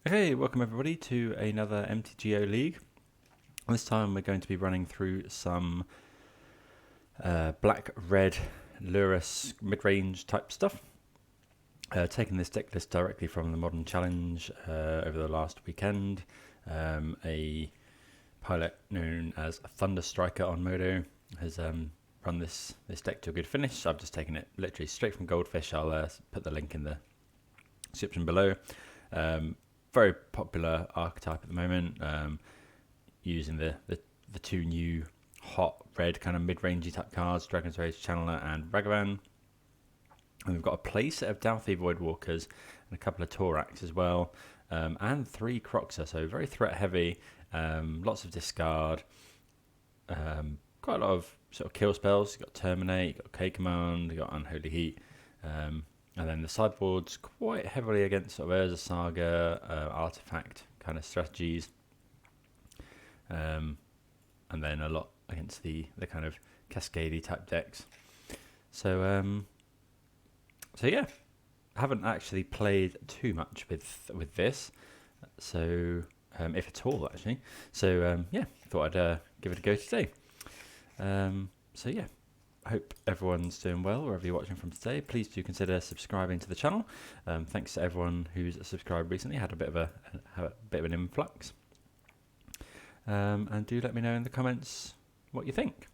Okay, welcome everybody to another MTGO League. This time we're going to be running through some black-red Lurrus mid-range type stuff. Taking this deck list directly from the Modern Challenge over the last weekend. A pilot known as Thunder Striker on Modo has run this deck to a good finish. I've just taken it literally straight from Goldfish. I'll put the link in the description below. Very popular archetype at the moment, using the two new hot red kind of mid-rangey type cards, Dragon's Rage Channeler and Ragavan. And we've got a play set of Dauthi Voidwalkers and a couple of Torax as well, and 3 Croxer, so very threat heavy, lots of discard, quite a lot of sort of kill spells. You've got Terminate, you've got K-Command, you've got Unholy Heat, and then the sideboard's quite heavily against sort of Urza Saga, artifact kind of strategies. And then a lot against the kind of Cascadey type decks. So yeah, I haven't actually played too much with this. So if at all actually. So yeah, thought I'd give it a go today. So yeah. I hope everyone's doing well wherever you're watching from today. Please do consider subscribing to the channel. Thanks to everyone who's subscribed recently. Had a bit of an influx. And do let me know in the comments what you think.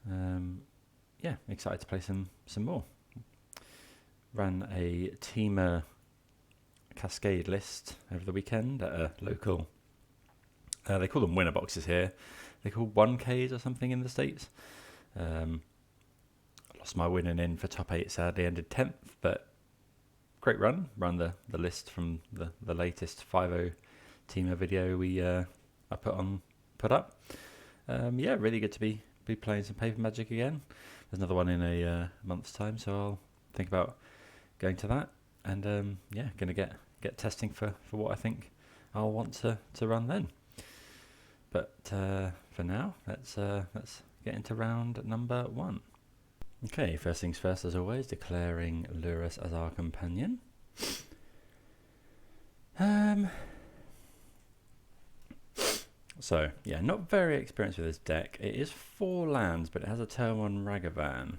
Yeah, excited to play some more. Ran a Teamer Cascade list over the weekend at a local. They call them winner boxes here. They call 1Ks or something in the States. Lost my winning in for top 8, sadly ended 10th, but great run. Run the list from the latest 5-0 Teamer video I put up. Yeah, really good to be playing some Paper Magic again. There's another one in a month's time, so I'll think about going to that, and yeah, gonna get testing for what I think I'll want to run then. But for now, let's get into round number 1. Okay, first things first, as always, declaring Lurrus as our companion. So, yeah, not very experienced with this deck. It is 4 lands, but it has a turn 1 Ragavan.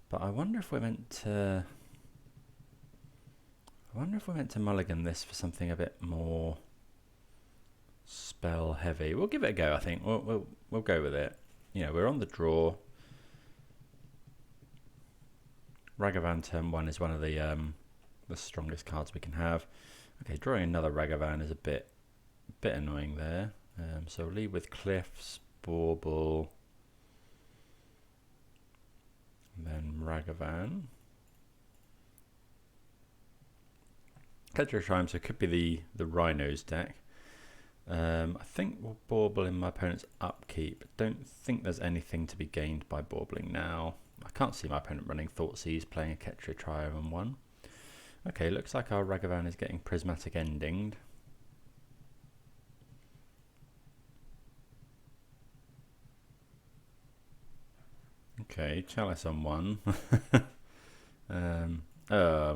But I wonder if we're meant to mulligan this for something a bit more spell heavy. We'll give it a go. I think we'll go with it. You know, we're on the draw. Ragavan turn 1 is one of the strongest cards we can have. Okay, drawing another Ragavan is a bit annoying there. So we'll lead with Cliffs, Bauble, and then Ragavan. Ketria Triumph, so it could be the Rhinos deck. I think we'll Bauble in my opponent's upkeep. Don't think there's anything to be gained by Baubling now. I can't see my opponent running Thoughtseize, playing a Ketria Triumph on 1. Okay, looks like our Ragavan is getting Prismatic Endinged. Okay, Chalice on 1.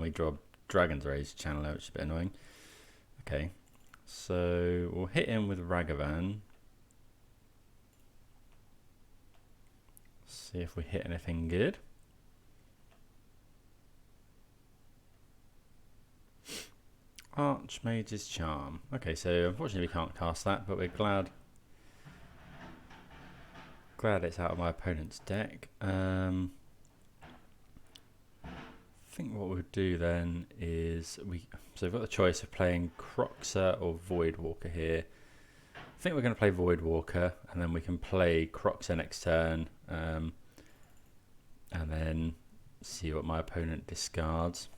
We draw Dragon's Rage Channeler, which is a bit annoying. Okay, so we'll hit him with Ragavan. See if we hit anything good. Archmage's Charm. Okay, so unfortunately we can't cast that, but we're glad it's out of my opponent's deck. I think what we'll do then is so we've got the choice of playing Croxer or Voidwalker here. I think we're going to play Voidwalker, and then we can play Croxer next turn, and then see what my opponent discards.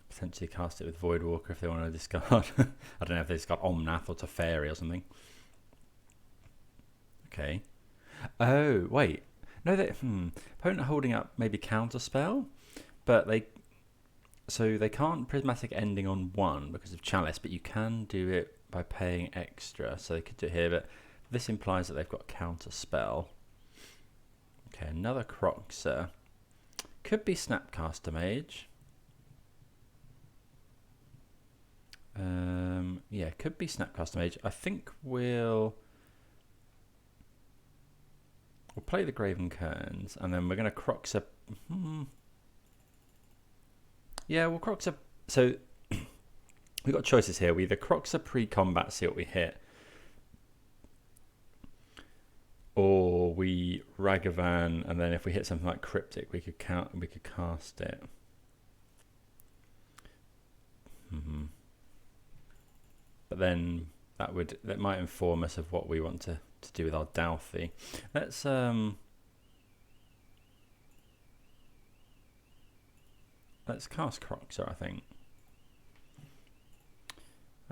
Potentially cast it with Voidwalker if they want to discard. I don't know if they discard Omnath or Teferi or something. Okay. Oh, wait. No, opponent holding up maybe Counterspell, but they can't Prismatic Ending on 1 because of Chalice, but you can do it by paying extra. So they could do it here, but this implies that they've got Counterspell. Okay, another Croxer. Could be Snapcaster Mage. Yeah, could be Snapcaster Mage. I think we'll play the Graven Cairns, and then we're going to Croxa. Yeah, we'll Croxa. So we've got choices here. We either Croxa pre-combat, see what we hit, or we Ragavan, and then if we hit something like Cryptic, we could cast it. But then that might inform us of what we want to do with our Dalthy. Let's cast Croxer, I think.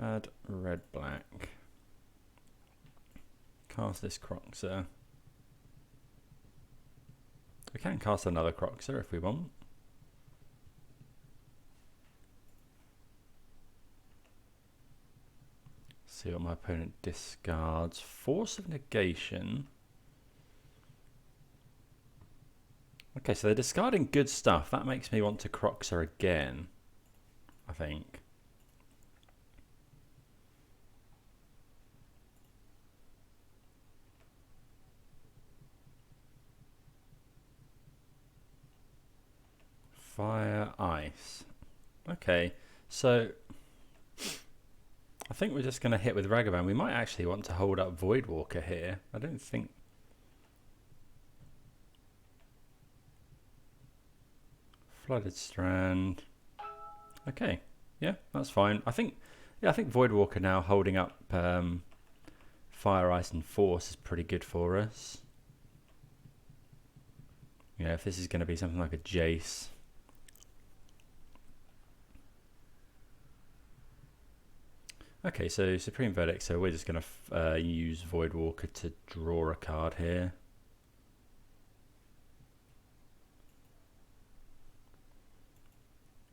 Add red black. Cast this Croxer. We can cast another Croxer if we want. See what my opponent discards. Force of Negation. Okay, so they're discarding good stuff. That makes me want to Croxer again, I think. Fire, ice. Okay, so I think we're just going to hit with Ragavan. We might actually want to hold up Voidwalker here. I don't think... Flooded Strand. Okay, yeah, that's fine. I think Voidwalker now holding up Fire, Ice and Force is pretty good for us. Yeah, if this is going to be something like a Jace. Okay, so Supreme Verdict, so we're just going to use Voidwalker to draw a card here.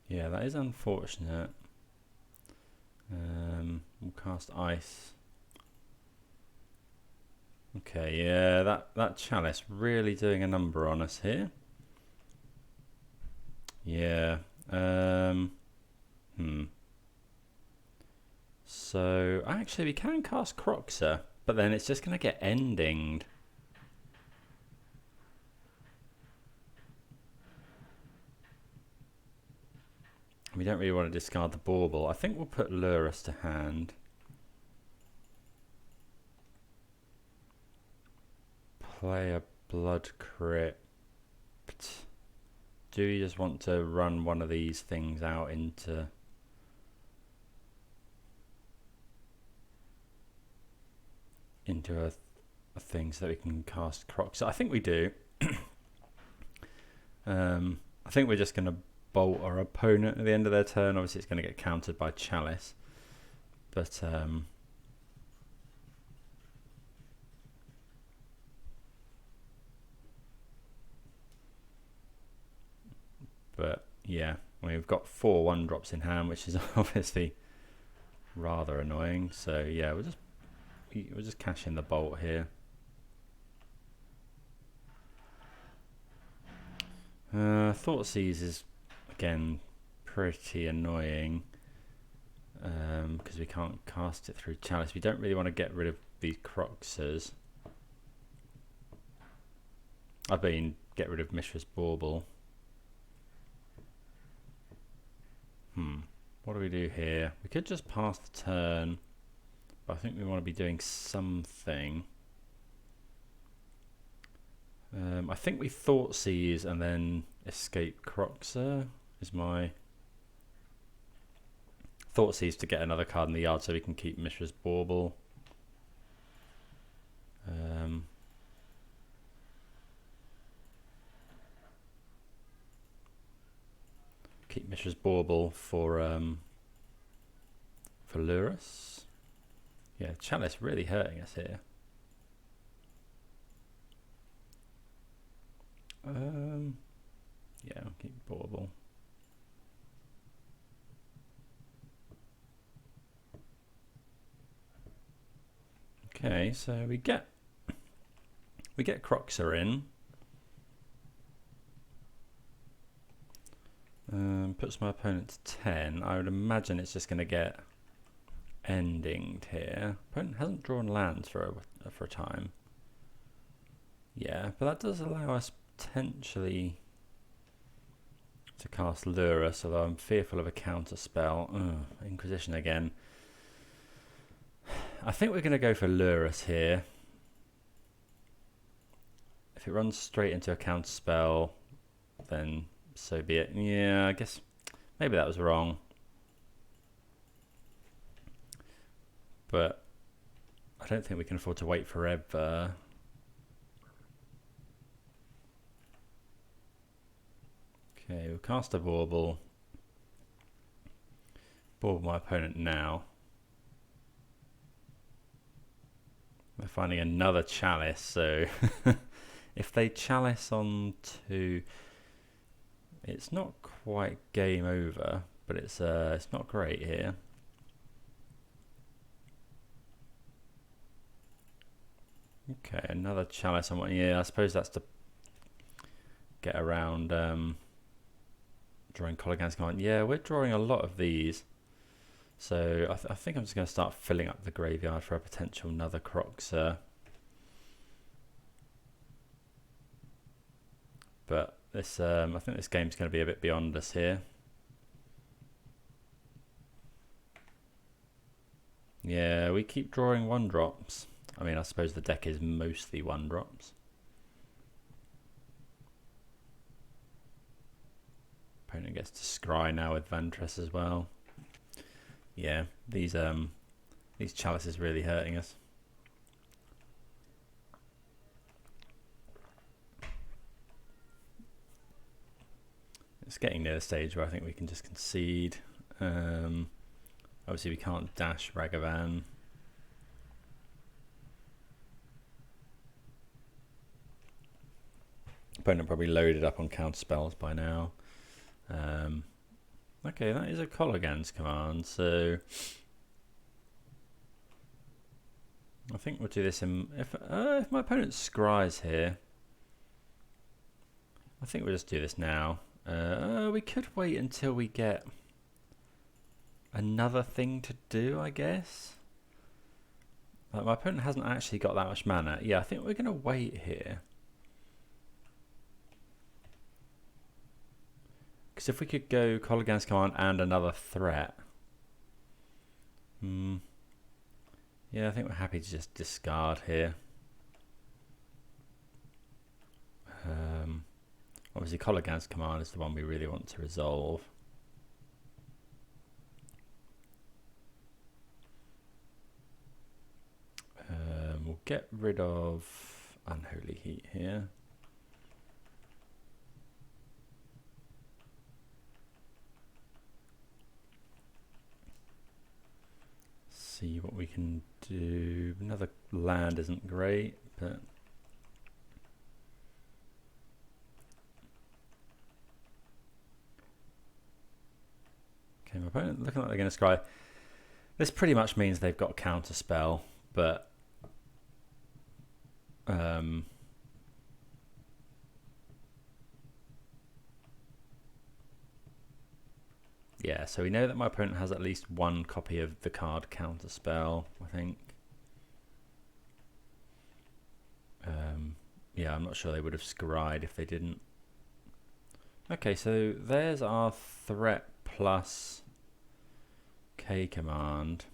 Yeah, that is unfortunate. We'll cast Ice. Okay, yeah, that Chalice really doing a number on us here. Yeah. So, actually, we can cast Croxer, but then it's just going to get endinged. We don't really want to discard the Bauble. I think we'll put Lurrus to hand. Play a Blood Crypt. Do you just want to run one of these things out into... a thing so that we can cast Crocs? I think we do. I think we're just going to bolt our opponent at the end of their turn. Obviously it's going to get countered by Chalice, but yeah, we've got 4 1-drops in hand, which is obviously rather annoying. So yeah, we'll just cash in the bolt here. Thoughtseize is again pretty annoying because we can't cast it through Chalice. We don't really want to get rid of these Croxers. I mean, get rid of Mishra's Bauble. What do we do here? We could just pass the turn, but I think we want to be doing something. I think we Thoughtseize and then escape Croxer is my... Thoughtseize to get another card in the yard so we can keep Mishra's Bauble. Keep Mishra's Bauble for Lurrus. Yeah, Chalice really hurting us here. Yeah, I'll keep Bauble. Okay, so we get Croxer in. Puts my opponent to 10. I would imagine it's just going to get endinged here. Opponent hasn't drawn lands for a time. Yeah, but that does allow us potentially to cast Lurrus, although I'm fearful of a counter spell. Inquisition again. I think we're going to go for Lurrus here. If it runs straight into a counter spell, then so be it. Yeah, I guess maybe that was wrong. But I don't think we can afford to wait forever. Okay, we'll cast a Bauble. Bauble my opponent now. They're finding another Chalice, so if they Chalice on to, it's not quite game over, but it's not great here. Okay, another Chalice on one. Yeah, I suppose that's to get around drawing Colligan's Command. Yeah, we're drawing a lot of these. So I think I'm just going to start filling up the graveyard for a potential another Croxer. But this, I think this game's going to be a bit beyond us here. Yeah, we keep drawing 1-drops. I mean, I suppose the deck is mostly 1-drops. Opponent gets to scry now with Ventress as well. Yeah, these Chalices really hurting us. It's getting near the stage where I think we can just concede. Obviously we can't dash Ragavan. Opponent probably loaded up on counter spells by now. Okay, that is a Colligan's Command, so I think we'll do this in, if my opponent scries here, I think we'll just do this now. We could wait until we get another thing to do, I guess. Like, my opponent hasn't actually got that much mana. Yeah, I think we're going to wait here. Because if we could go Colligan's Command and another threat. Yeah, I think we're happy to just discard here. Obviously Colligan's Command is the one we really want to resolve. We'll get rid of Unholy Heat here. See what we can do. Another land isn't great, but okay, my opponent looking like they're going to scry. This pretty much means they've got counter spell, but yeah, so we know that my opponent has at least one copy of the card counter spell, I think. Yeah, I'm not sure they would have scryed if they didn't. Okay, so there's our threat plus K command.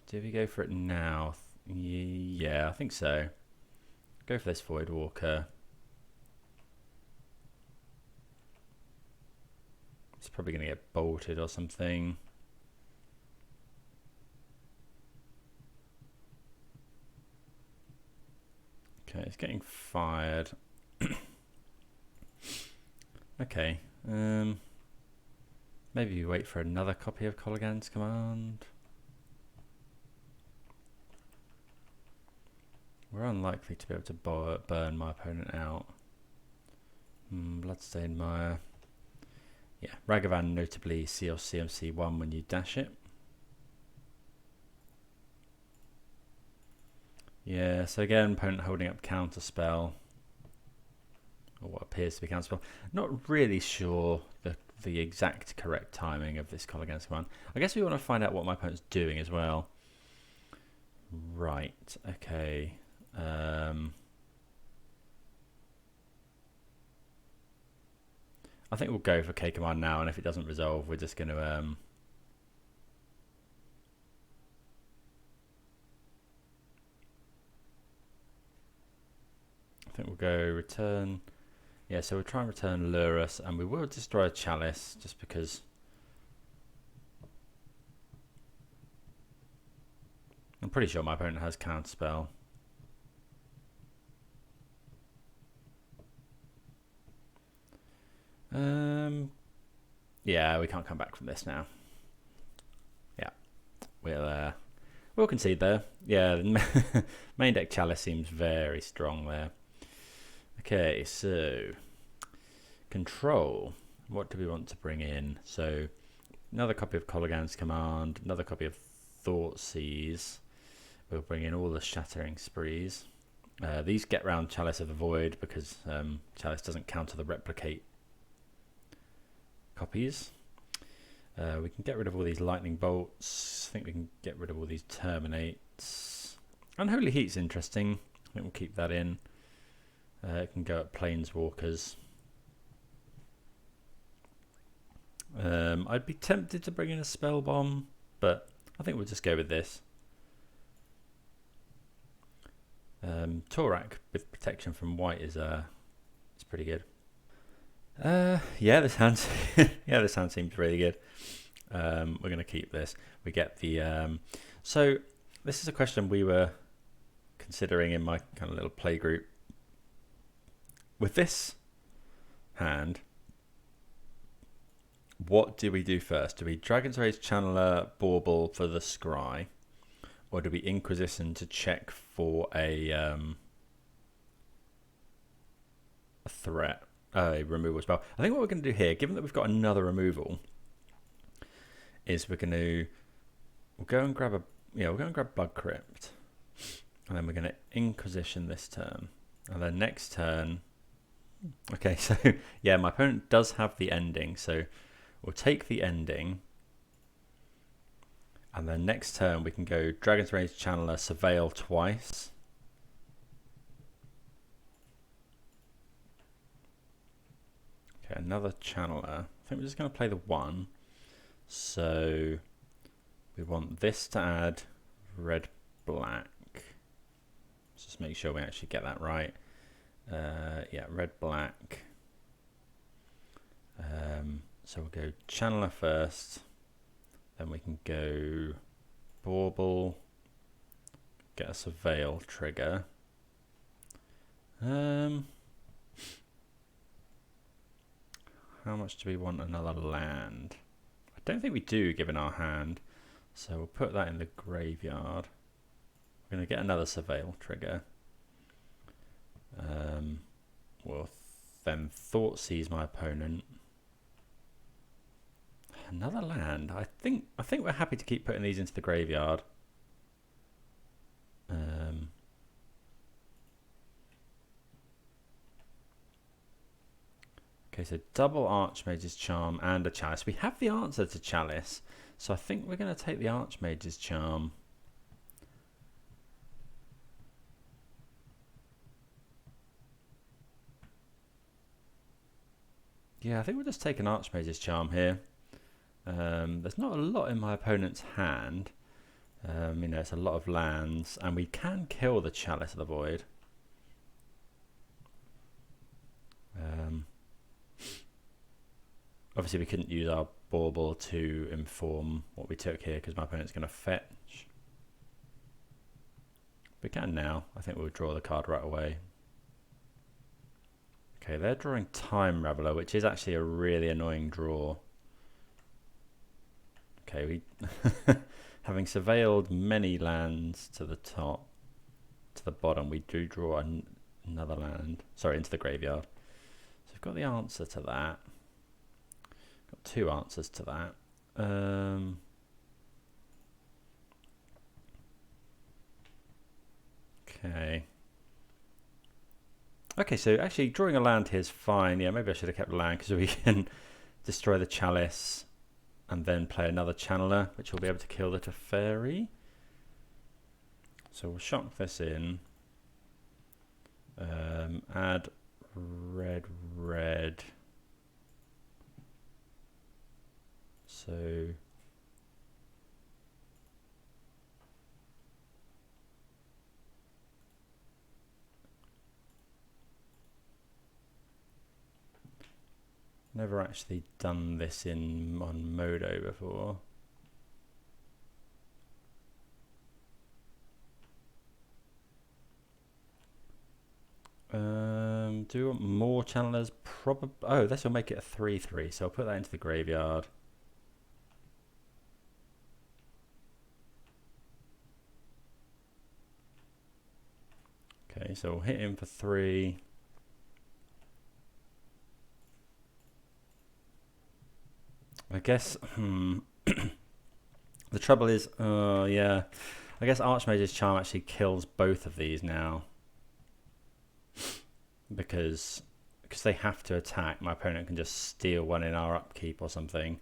Do we go for it now? Yeah, I think so. Go for this Void Walker. It's probably going to get bolted or something. Okay, it's getting fired. Okay. Maybe we wait for another copy of Colligan's Command. We're unlikely to be able to burn my opponent out. Bloodstained Mire. Yeah, Ragavan notably seals CMC1 when you dash it. Yeah, so again, opponent holding up counter spell. or what appears to be counterspell. Not really sure the exact correct timing of this Colligan's command. I guess we want to find out what my opponent's doing as well. Right, okay. I think we'll go for K command now, and if it doesn't resolve, we're just going to I think we'll go return. Yeah, so we'll try and return Lurrus, and we will destroy a Chalice just because. I'm pretty sure my opponent has counterspell. Yeah, we can't come back from this now. Yeah, we'll concede there. Yeah, the main deck Chalice seems very strong there. Okay, so control. What do we want to bring in? So another copy of Colligan's Command, another copy of Thoughtseize. We'll bring in all the Shattering Sprees. These get round Chalice of the Void because Chalice doesn't counter the replicate copies. We can get rid of all these Lightning Bolts. I think we can get rid of all these Terminates. Unholy Heat's interesting. I think we'll keep that in. It can go at Planeswalkers. I'd be tempted to bring in a Spell Bomb, but I think we'll just go with this. Torak with protection from white is pretty good. Yeah, this hand seems really good. We're going to keep this. We get the so this is a question we were considering in my kind of little play group. With this hand, what do we do first? Do we Dragon's Rage Channeler Bauble for the Scry, or do we Inquisition to check for a threat, a removal spell? I think what we're going to do here, given that we've got another removal, is we'll go and grab Blood Crypt, and then we're going to Inquisition this turn, and then next turn. Okay, so yeah, my opponent does have the ending, so we'll take the ending, and then next turn we can go Dragon's Rage Channeler, Surveil twice. Okay, another Channeler. I think we're just going to play the 1. So we want this to add red black. Let's just make sure we actually get that right. Yeah, red black. So we'll go Channeler first, then we can go Bauble, get a Surveil trigger. How much do we want another land? I don't think we do, given our hand, so we'll put that in the graveyard. We're going to get another Surveil trigger. We'll then Thoughtseize my opponent. Another land. I think we're happy to keep putting these into the graveyard. Okay, so double Archmage's Charm and a Chalice. We have the answer to Chalice, so I think we're going to take the Archmage's Charm. Yeah, I think we'll just take an Archmage's Charm here. There's not a lot in my opponent's hand. You know, it's a lot of lands, and we can kill the Chalice of the Void. Obviously, we couldn't use our Bauble to inform what we took here because my opponent's going to fetch. We can now. I think we'll draw the card right away. Okay, they're drawing Time Raveler, which is actually a really annoying draw. Okay, we having surveilled many lands to the top, to the bottom, we do draw another land. Sorry, into the graveyard. So we've got the answer to that. Got 2 answers to that. Okay. Okay, so actually drawing a land here is fine. Yeah, maybe I should have kept land because we can destroy the chalice and then play another channeler, which will be able to kill the Teferi. So we'll shock this in. Add red, red. So never actually done this on Modo before. Do you want more channelers? Probably. Oh, this will make it a 3/3. So I'll put that into the graveyard. Okay, so we'll hit him for 3. I guess. The trouble is, yeah. I guess Archmage's Charm actually kills both of these now. Because they have to attack, my opponent can just steal one in our upkeep or something,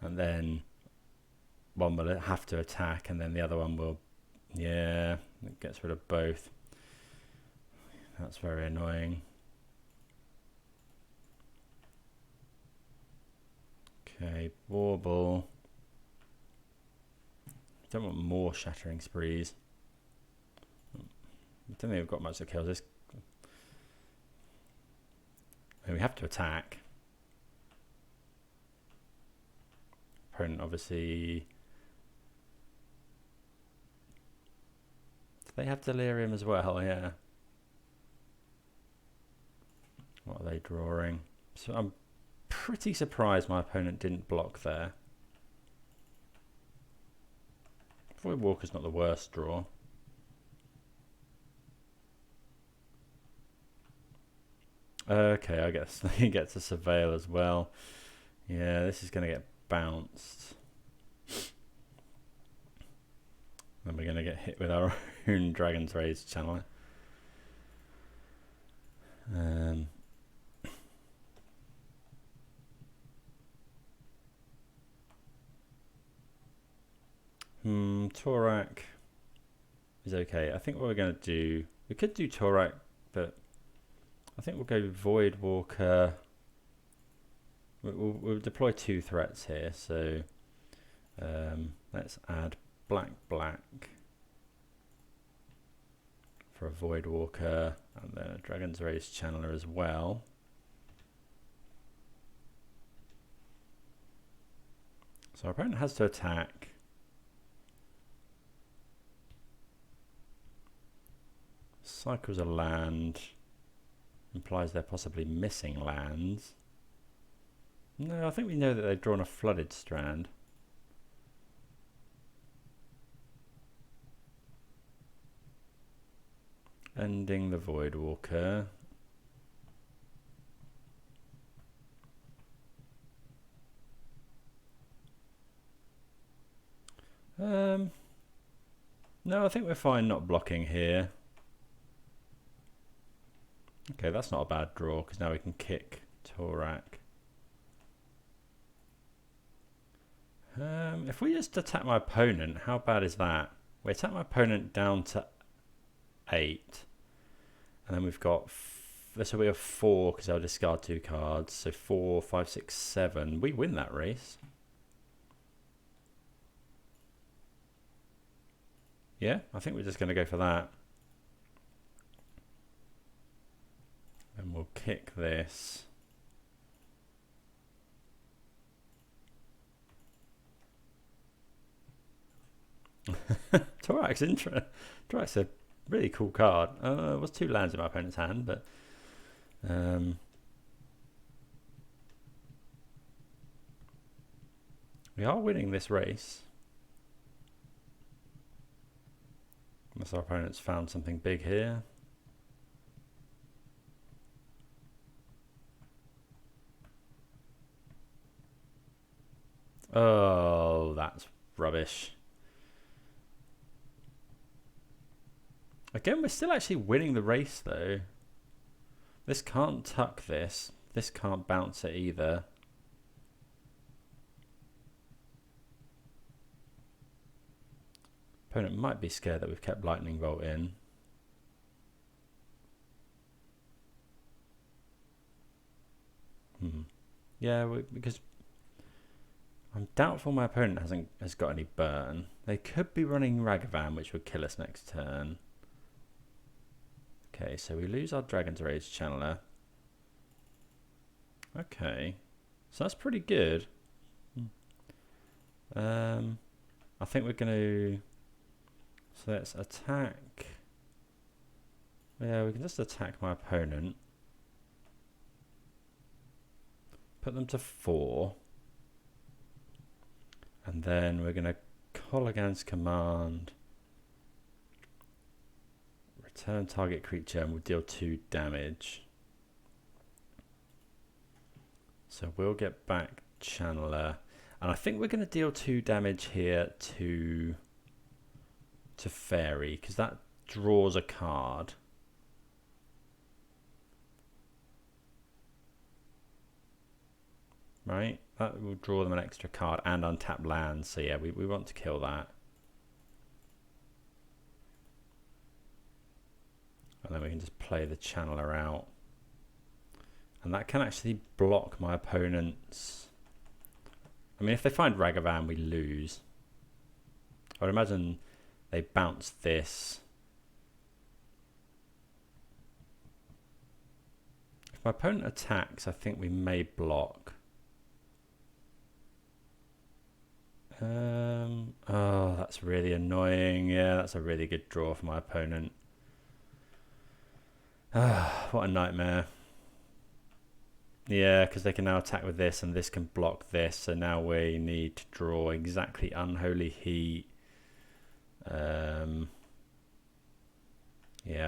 and then one will have to attack, and then the other one will, yeah, it gets rid of both. That's very annoying. Okay, Warble. Don't want more Shattering Sprees. I don't think we've got much that kills this. We have to attack. Opponent obviously. Do they have Delirium as well? Yeah. What are they drawing? So I'm pretty surprised my opponent didn't block there. Void Walker's not the worst draw. Okay, I guess he gets a Surveil as well. Yeah, this is going to get bounced. Then we're going to get hit with our own Dragon's Rage channeler. Torak is okay. I think what we're going to do, we could do Torak, but I think we'll go Void Walker. We'll deploy 2 threats here, so let's add black for a Void Walker, and then a Dragon's Rage Channeler as well. So our opponent has to attack. Cycles a land. Implies they're possibly missing lands. No, I think we know that they've drawn a Flooded Strand. Ending the Void Walker. No, I think we're fine not blocking here. Okay, that's not a bad draw, because now we can kick Torak. If we just attack my opponent, how bad is that? We attack my opponent down to 8. And then we've got, this will be a 4, because I'll discard 2 cards. So 4, 5, 6, 7. We win that race. Yeah, I think we're just going to go for that. And we'll kick this. Torak's a really cool card. It was 2 lands in my opponent's hand, but we are winning this race. Unless our opponent's found something big here. Oh, that's rubbish. Again, we're still actually winning the race, though. This can't tuck this. This can't bounce it either. Opponent might be scared that we've kept Lightning Bolt in. Yeah, because I'm doubtful my opponent has got any burn. They could be running Ragavan, which would kill us next turn. Okay, so we lose our Dragon's Rage Channeler. Okay, so that's pretty good. I think we're going to... So let's attack. Yeah, we can just attack my opponent. Put them to 4. And then we're going to Kolaghan's Command. Return target creature and we'll deal 2 damage. So we'll get back Channeler. And I think we're going to deal 2 damage here to Fairy, because that draws a card. Right? That will draw them an extra card and untap land. So yeah, we want to kill that. And then we can just play the Channeler out. And that can actually block my opponent's... I mean, if they find Ragavan, we lose. I would imagine they bounce this. If my opponent attacks, I think we may block. Oh, that's really annoying. Yeah, that's a really good draw for my opponent. What a nightmare. Yeah, because they can now attack with this and this can block this. So now we need to draw exactly Unholy Heat. Yeah,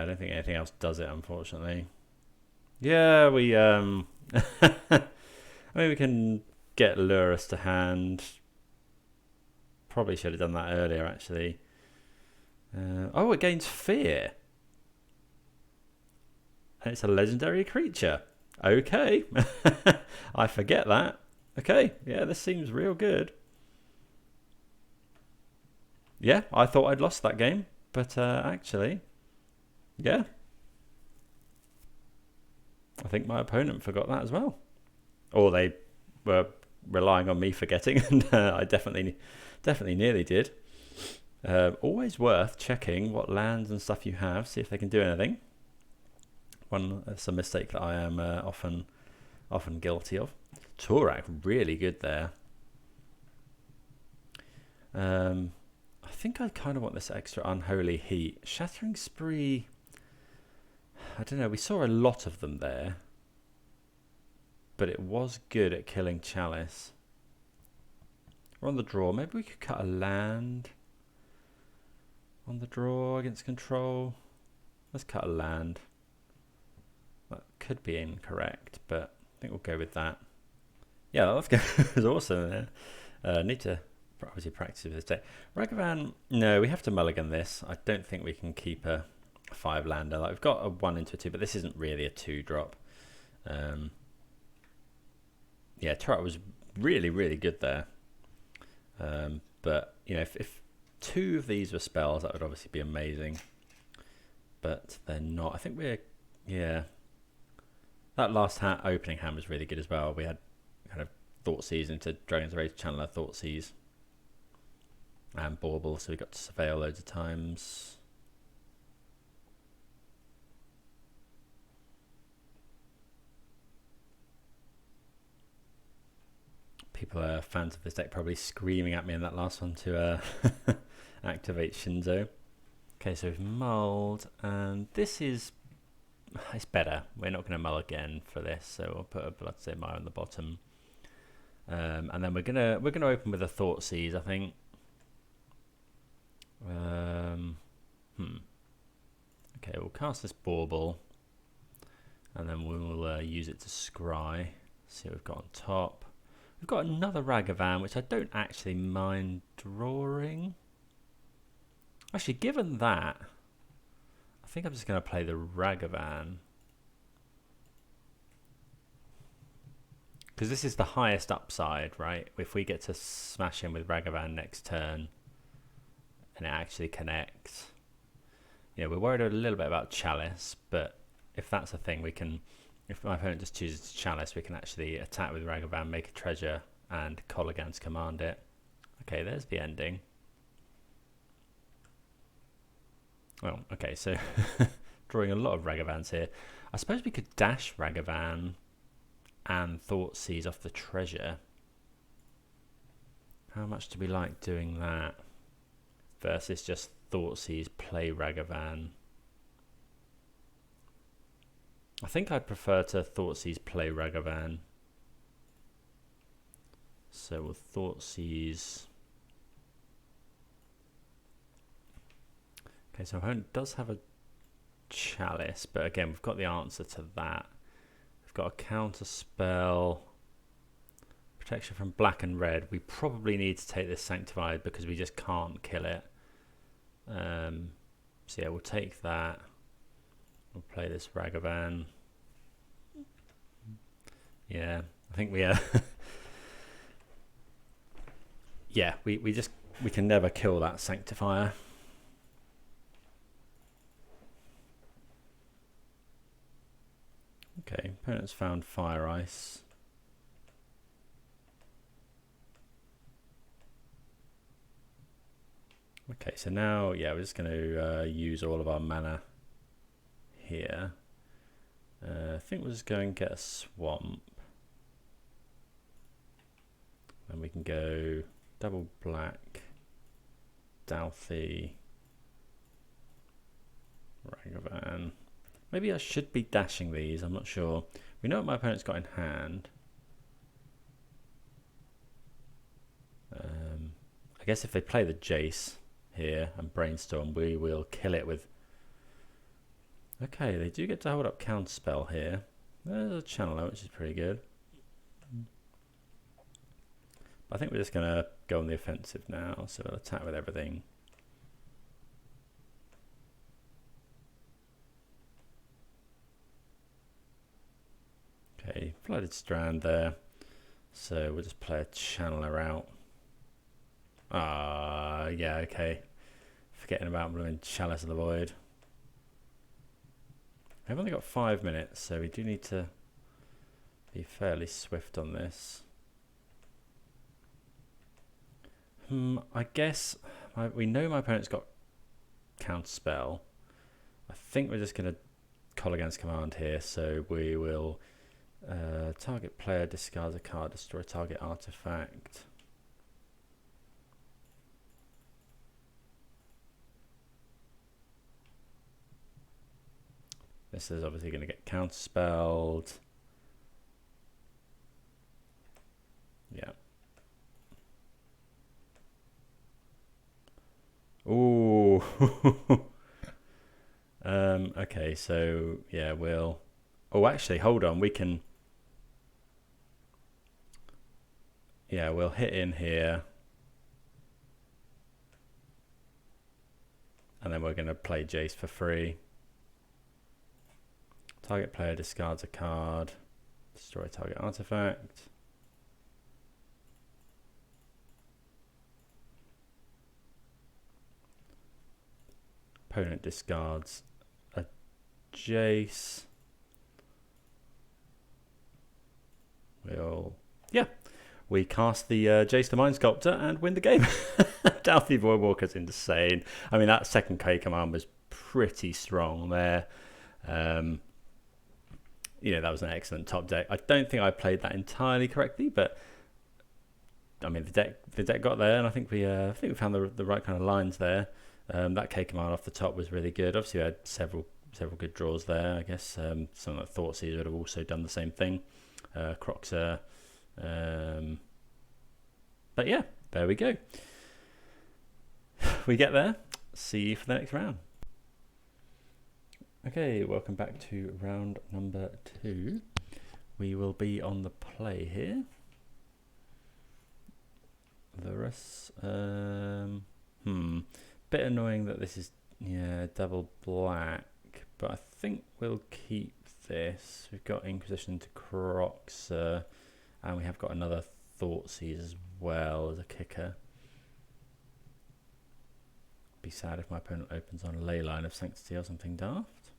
I don't think anything else does it, unfortunately. Yeah, we... I mean, we can get Lurrus to hand. Probably should have done that earlier, actually. Oh, it gains Fear. And it's a legendary creature. Okay. I forget that. Okay, yeah, this seems real good. Yeah, I thought I'd lost that game. But actually, yeah. I think my opponent forgot that as well. Or they were relying on me forgetting, and I definitely nearly did. Always worth checking what lands and stuff you have, see if they can do anything. That's a mistake that I am often guilty of. Torak, really good there. I think I kind of want this extra Unholy Heat. Shattering Spree, I don't know, we saw a lot of them there. But it was good at killing Chalice. We're on the draw. Maybe we could cut a land on the draw against control. Let's cut a land. That could be incorrect, but I think we'll go with that. Yeah, that was awesome. Need to obviously practice with this deck. Ragavan, no, we have to mulligan this. I don't think we can keep a 5-lander. Like, we've got a 1 into a 2, but this isn't really a 2-drop. Yeah, Torak was really, really good there. But, you know, if 2 of these were spells, that would obviously be amazing. But they're not. I think we're, yeah. That last opening hand was really good as well. We had kind of Thoughtseize into Dragon's Rage Channeler, Thoughtseize, and Bauble, so we got to Surveil loads of times. People are fans of this deck probably screaming at me in that last one to activate Shinzo. Okay, so we've mulled, and this is... It's better. We're not going to mull again for this, so we'll put a Bloodstained Mire on the bottom, and then we're gonna open with a Thoughtseize, I think. Okay, we'll cast this Bauble, and then we'll use it to scry. See what we've got on top. We've got another Ragavan, which I don't actually mind drawing. Actually, given that, I think I'm just going to play the Ragavan. Because this is the highest upside, right? If we get to smash in with Ragavan next turn and it actually connects. You know, we're worried a little bit about Chalice, but if that's a thing, we can, if my opponent just chooses Chalice, we can actually attack with Ragavan, make a treasure, and Kolaghan's command it. Okay, there's the ending. Well, okay, so drawing a lot of Ragavans here. I suppose we could dash Ragavan and Thoughtseize off the treasure. How much do we like doing that versus just Thoughtseize, play Ragavan? I think I'd prefer to Thoughtseize, play Ragavan. So we'll Thoughtseize. Okay, so our opponent does have a Chalice, but again, we've got the answer to that. We've got a counter spell, protection from black and red. We probably need to take this Sanctified because we just can't kill it. So yeah, we'll take that. We'll play this Ragavan. Yeah, I think we yeah, we can never kill that Sanctifier. Okay, opponent's found Fire Ice. Okay, so now, yeah, we're just going to use all of our mana here. I think we'll just go and get a Swamp. And we can go double black, Dalthy, Ragavan. Maybe I should be dashing these, I'm not sure. We know what my opponent's got in hand. I guess if they play the Jace here and Brainstorm, we will kill it with... Okay, they do get to hold up Counterspell here. There's a Channeler, which is pretty good. But I think we're just going to go on the offensive now, so we'll attack with everything. Okay, Flooded Strand there. So we'll just play a Channeler out. Yeah, okay. Forgetting about blooming Chalice of the Void. I've only got 5 minutes, so we do need to be fairly swift on this. I guess we know my opponent's got Counterspell. I think we're just going to Kolaghan's command here, so we will target player discards a card, destroy target artifact. This is obviously going to get counterspelled. Yeah. Ooh. Okay, so yeah, we'll... Oh, actually, hold on. We can... Yeah, we'll hit in here. And then we're going to play Jace for free. Target player discards a card. Destroy target artifact. Opponent discards a Jace. We cast the Jace the Mind Sculptor and win the game. Dalthy Voidwalker's insane. I mean, that second K command was pretty strong there. You know, that was an excellent top deck. I don't think I played that entirely correctly, but I mean, the deck got there, and I think we found the right kind of lines there. That K command off the top was really good. Obviously, we had several good draws there. I guess some like Thoughtseize would have also done the same thing. Croxer. But yeah, there we go. We get there. See you for the next round. Okay, welcome back to round number 2. We will be on the play here. Lurrus. Bit annoying that this is double black, but I think we'll keep this. We've got Inquisition to Croxer, And we have got another Thoughtseize as well as a kicker. Be sad if my opponent opens on a Leyline of Sanctity or something daft.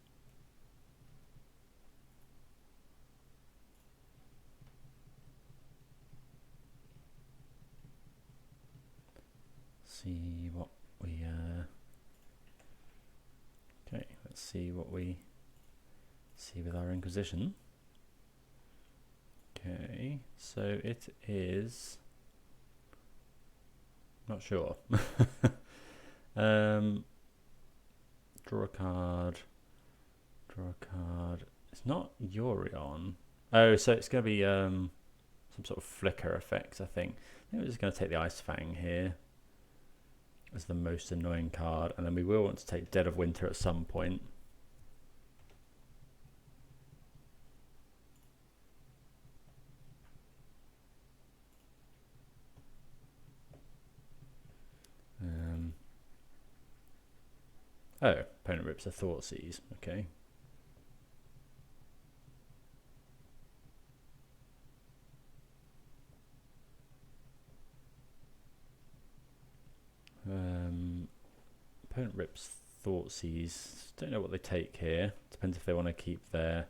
See what we okay, let's see what we see with our Inquisition. Okay, so it is not sure. Draw a card. It's not Yorion. Oh, so it's going to be some sort of flicker effects, I think. I think we're just going to take the Ice Fang here as the most annoying card, and then we will want to take Dead of Winter at some point. Oh, opponent rips a Thoughtseize. Okay. Opponent rips Thoughtseize. Don't know what they take here. Depends if they want to keep their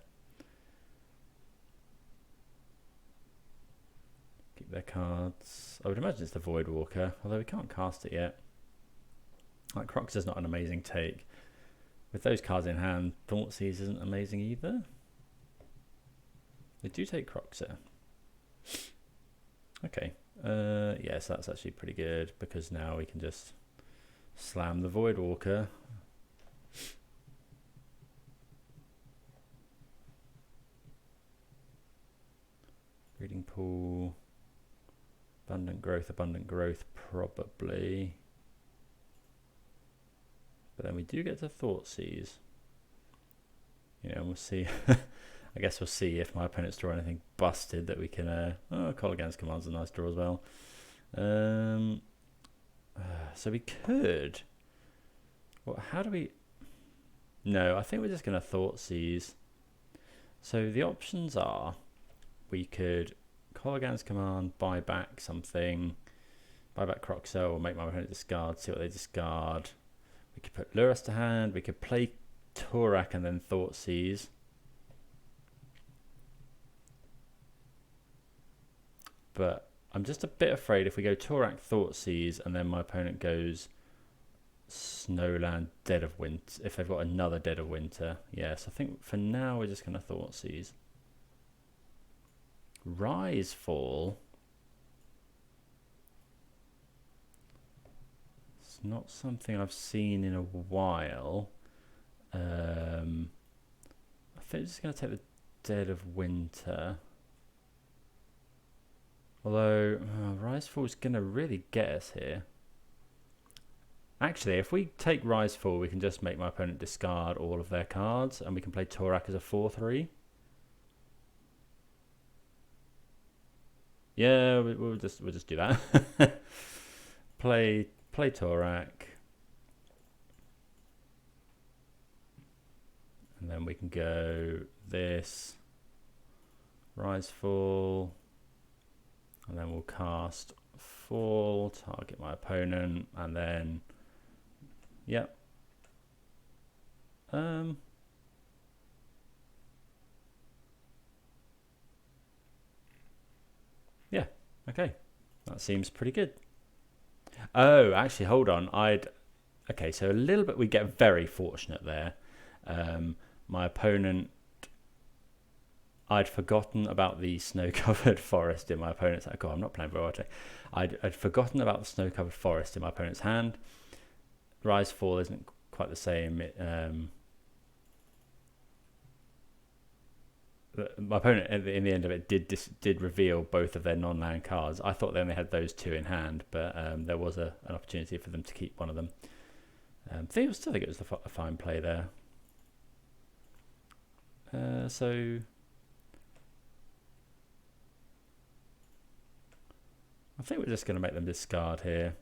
cards. I would imagine it's the Voidwalker, although we can't cast it yet. Like Crocs is not an amazing take. With those cards in hand, Thoughtseize isn't amazing either. They do take Croxer. Okay. Yes, that's actually pretty good because now we can just slam the Voidwalker. Breeding Pool. Abundant Growth probably. But then we do get to Thoughtseize. You know, we'll see. I guess we'll see if my opponents draw anything busted that we can... Call Against Command's a nice draw as well. So we could... Well, how do we... No, I think we're just going to Thoughtseize. So the options are... We could Call Against Command, buy back something, buy back Croxo, or make my opponent discard, see what they discard. We could put Lurrus to hand, we could play Torak and then Thoughtseize. But I'm just a bit afraid if we go Torak, Thoughtseize, and then my opponent goes Snowland, Dead of Winter, if they've got another Dead of Winter. Yes, I think for now we're just going to Thoughtseize. Rise Fall. It's not something I've seen in a while. I think I'm just going to take the Dead of Winter. Although, Rise Fall is going to really get us here. Actually, if we take Rise Fall, we can just make my opponent discard all of their cards, and we can play Torak as a 4/3. Yeah, we'll just do that. play Torak, and then we can go this Rise Fall, and then we'll cast Fall, target my opponent, and then yep. Yeah, okay. That seems pretty good. Oh, actually, hold on. Okay, so a little bit, we get very fortunate there. My opponent, I'd forgotten about the snow-covered forest in my opponent's hand. God, I'm not playing very well today. I'd forgotten about the snow-covered forest in my opponent's hand. Rise Fall isn't quite the same. My opponent, in the end of it, did reveal both of their non-land cards. I thought they only had those two in hand, but there was an opportunity for them to keep one of them. I still think it was a fine play there. So I think we're just going to make them discard here.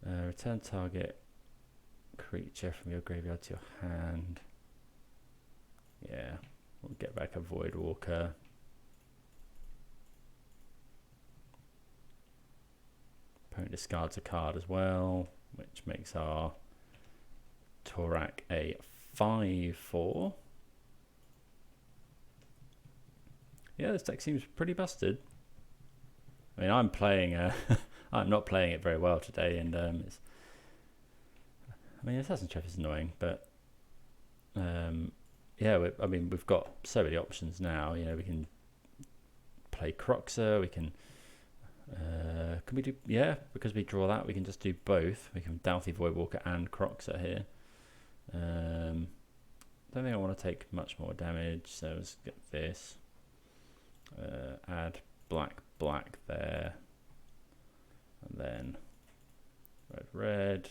Return target creature from your graveyard to your hand. Yeah. We'll get back a Voidwalker. It discards a card as well, which makes our Torak a 5/4. Yeah, this deck seems pretty busted. I mean, I'm playing. I'm not playing it very well today, and it's. I mean, Assassin's Chef is annoying, but yeah. I mean, we've got so many options now. You know, we can play Croxer. We can. Can we do? Yeah, because we draw that, we can just do both. We can Doughty Voidwalker and Croxer here. Don't think I want to take much more damage, so let's get this. Add black there, and then red.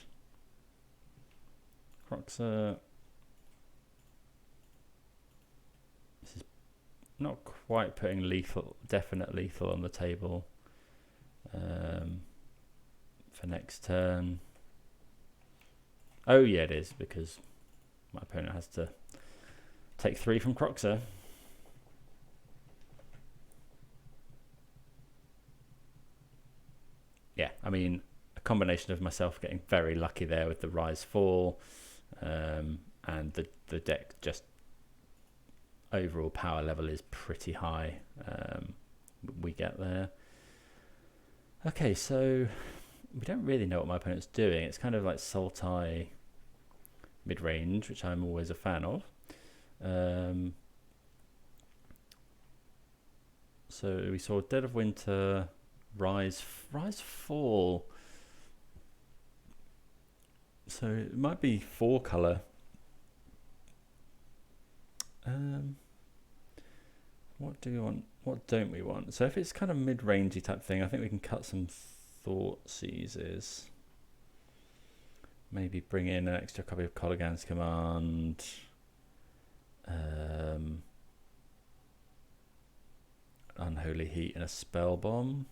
Croxer. This is not quite putting definite lethal on the table for next turn. Oh yeah, it is, because my opponent has to take 3 from Croxer. Yeah, I mean, a combination of myself getting very lucky there with the rise fall, and the deck just overall power level is pretty high. We get there. Okay, so we don't really know what my opponent's doing. It's kind of like Sultai mid-range, which I'm always a fan of. So we saw Dead of Winter, Rise Fall. So it might be 4 color. What do we want? What don't we want? So if it's kind of mid-rangey type thing, I think we can cut some Thought Seizes. Maybe bring in an extra copy of Colligan's Command. Unholy Heat and a Spell Bomb.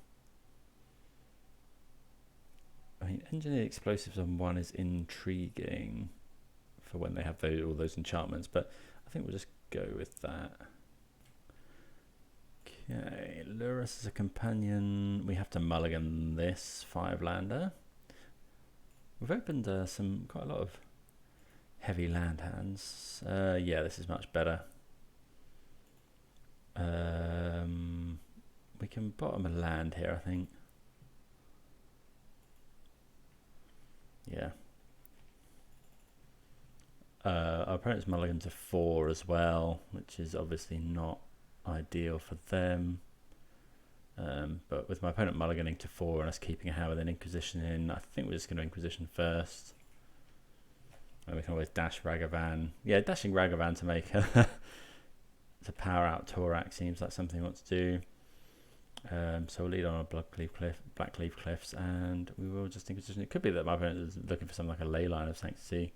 I mean, Engineered Explosives on 1 is intriguing for when they have all those enchantments, but I think we'll just go with that. Okay, Lurrus as a companion. We have to mulligan this 5-lander. We've opened quite a lot of heavy land hands. Yeah, this is much better. We can bottom a land here, I think. Yeah. Our opponent's mulligan to 4 as well, which is obviously not ideal for them. But with my opponent mulliganing to 4 and us keeping a hand with an Inquisition in, I think we're just going to Inquisition first. And we can always dash Ragavan. Yeah, dashing Ragavan to make to power out Torak seems like something he wants to do. So we'll lead on a Blackleaf Cliffs, and we will just Inquisition. It could be that my opponent is looking for something like a Leyline of Sanctity.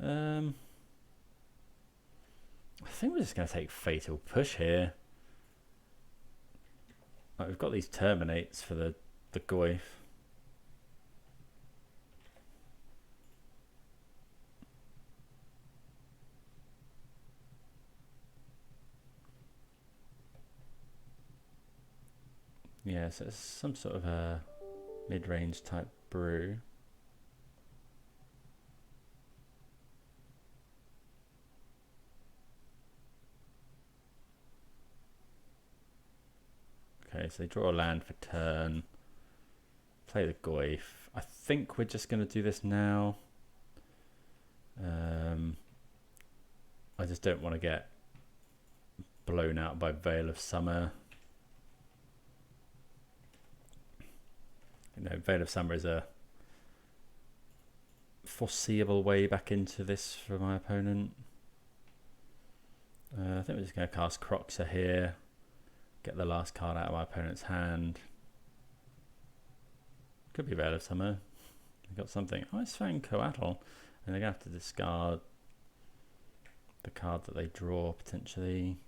I think we're just going to take Fatal Push here. Like, we've got these Terminates for the Goyf. Yeah, so it's some sort of a mid-range type brew. Okay, so they draw a land for turn. Play the Goyf. I think we're just going to do this now. I just don't want to get blown out by Veil of Summer. You know, Veil of Summer is a foreseeable way back into this for my opponent. I think we're just going to cast Croxer here. Get the last card out of my opponent's hand. Could be Veil of Summer. We've got something. Ice Fang Coatl. And they're going to have to discard the card that they draw, potentially.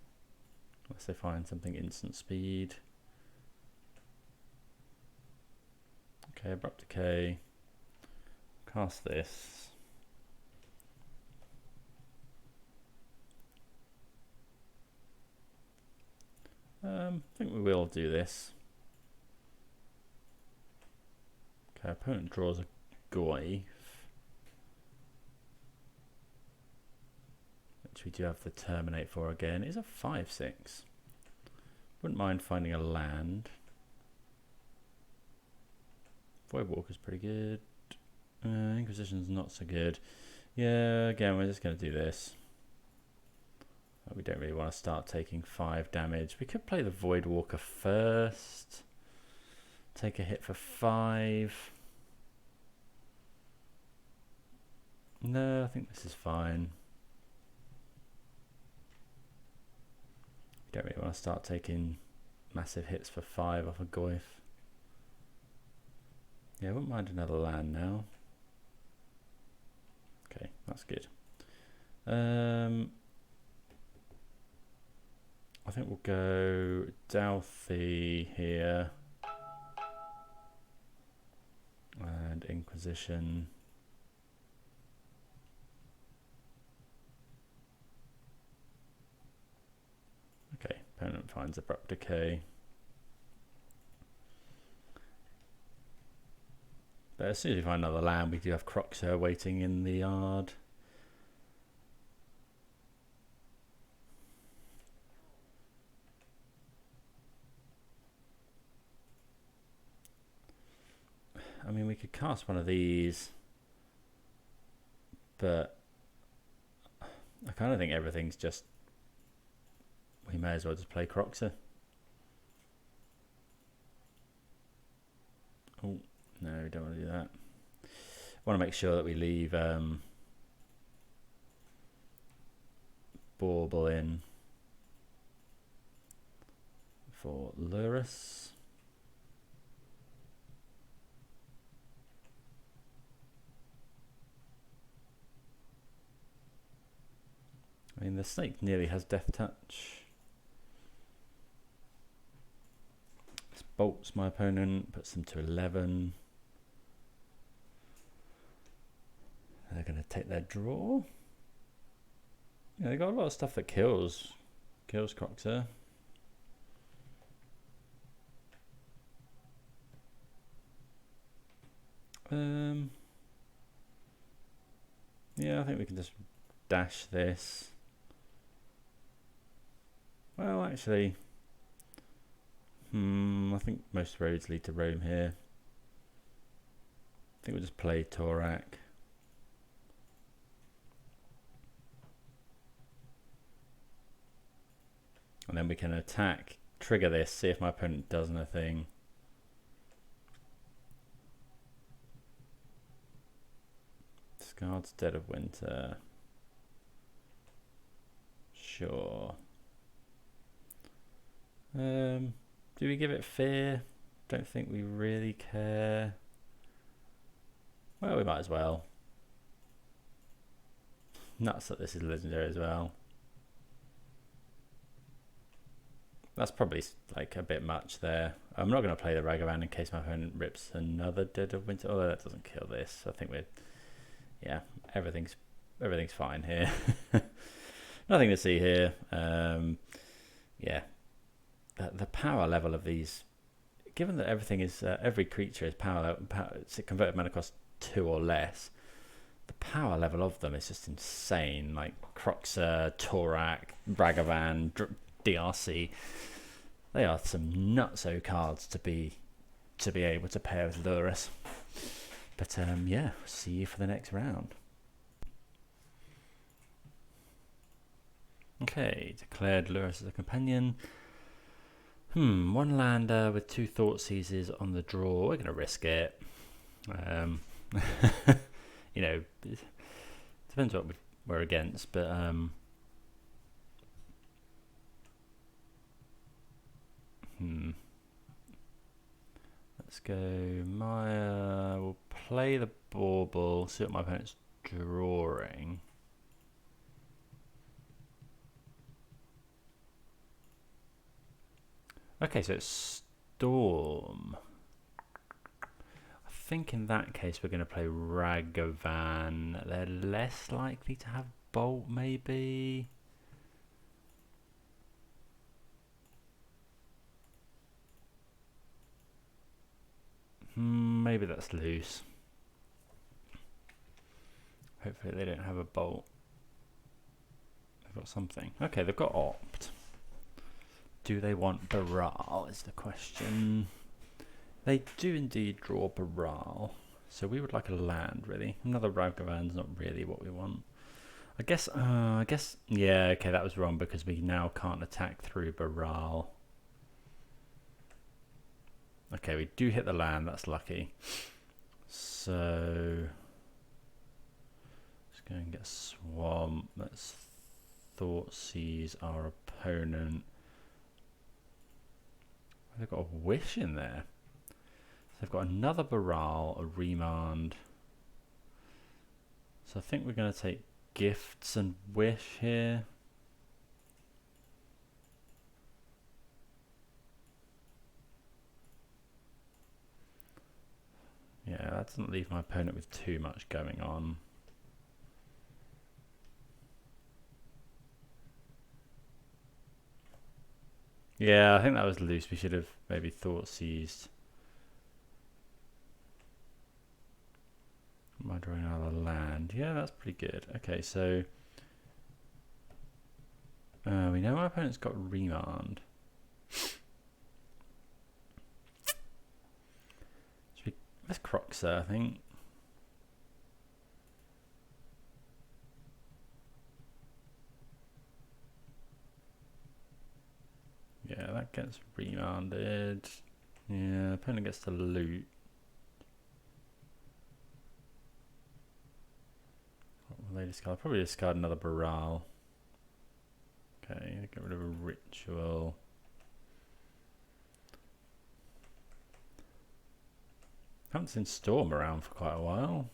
Unless they find something instant speed. Okay, Abrupt Decay. Cast this. I think we will do this. Okay, opponent draws a Goyf, which we do have the Terminate for again. It is a 5/6. Wouldn't mind finding a land. Voidwalker's pretty good. Inquisition's not so good. Yeah, again, we're just going to do this. We don't really want to start taking 5 damage. We could play the Voidwalker first. Take a hit for 5. No, I think this is fine. We don't really want to start taking massive hits for 5 off a Goyf. Yeah, I wouldn't mind another land now. Okay, that's good. I think we'll go Douthie here. And Inquisition. Okay, opponent finds Abrupt Decay. But as soon as we find another land, we do have Croxer waiting in the yard. I mean, we could cast one of these, but I kind of think everything's just, we may as well just play Croxer. Oh, no, we don't want to do that. I want to make sure that we leave Bauble in for Lurrus. I mean, the snake nearly has Death Touch. This bolts my opponent, puts them to 11. They're going to take their draw. Yeah, they got a lot of stuff that kills Croxer. Yeah, I think we can just dash this. Well, actually, I think most roads lead to Rome here. I think we'll just play Torak. And then we can attack, trigger this, see if my opponent does anything. Discards Dead of Winter. Sure. Do we give it Fear? Don't think we really care. Well, we might as well. Nuts that this is legendary as well. That's probably like a bit much there. I'm not going to play the Ragavan in case my opponent rips another Dead of Winter, although that doesn't kill this. I think we're, yeah, everything's fine here. Nothing to see here. Yeah, the power level of these, given that everything is every creature is it's a converted mana cost 2 or less. The power level of them is just insane. Like Croxer, Torak, Ragavan, DRC. They are some nutso cards to be able to pair with Lurrus. But yeah, see you for the next round. Okay, declared Lurrus as a companion. One lander with 2 Thought Seizes on the draw. We're gonna risk it. You know, it depends what we're against, but let's go Maya. We'll play the Bauble, see what my opponent's drawing. Okay, so it's Storm. I think in that case we're going to play Ragavan. They're less likely to have Bolt, maybe. Maybe that's loose. Hopefully they don't have a bolt. They've got something. Okay, they've got opt. Do they want Baral is the question. They do indeed draw Baral. So we would like a land, really. Another Ragavan's not really what we want. I guess, yeah, okay, that was wrong because we now can't attack through Baral. Okay, we do hit the land, that's lucky. So, let's go and get Swamp. Let's Thought Seize our opponent. They've got a Wish in there. So they've got another Baral, a Remand. So I think we're going to take Gifts and Wish here. Yeah, that doesn't leave my opponent with too much going on. Yeah, I think that was loose. We should have maybe Thought Seized. Am I drawing out of land? Yeah, that's pretty good. Okay, so we know my opponent's got Remand. Let's Croxer, I think. Yeah, that gets remanded. Yeah, opponent gets to loot. What will they discard? Probably discard another Baral. Okay, get rid of a Ritual. Haven't seen Storm around for quite a while.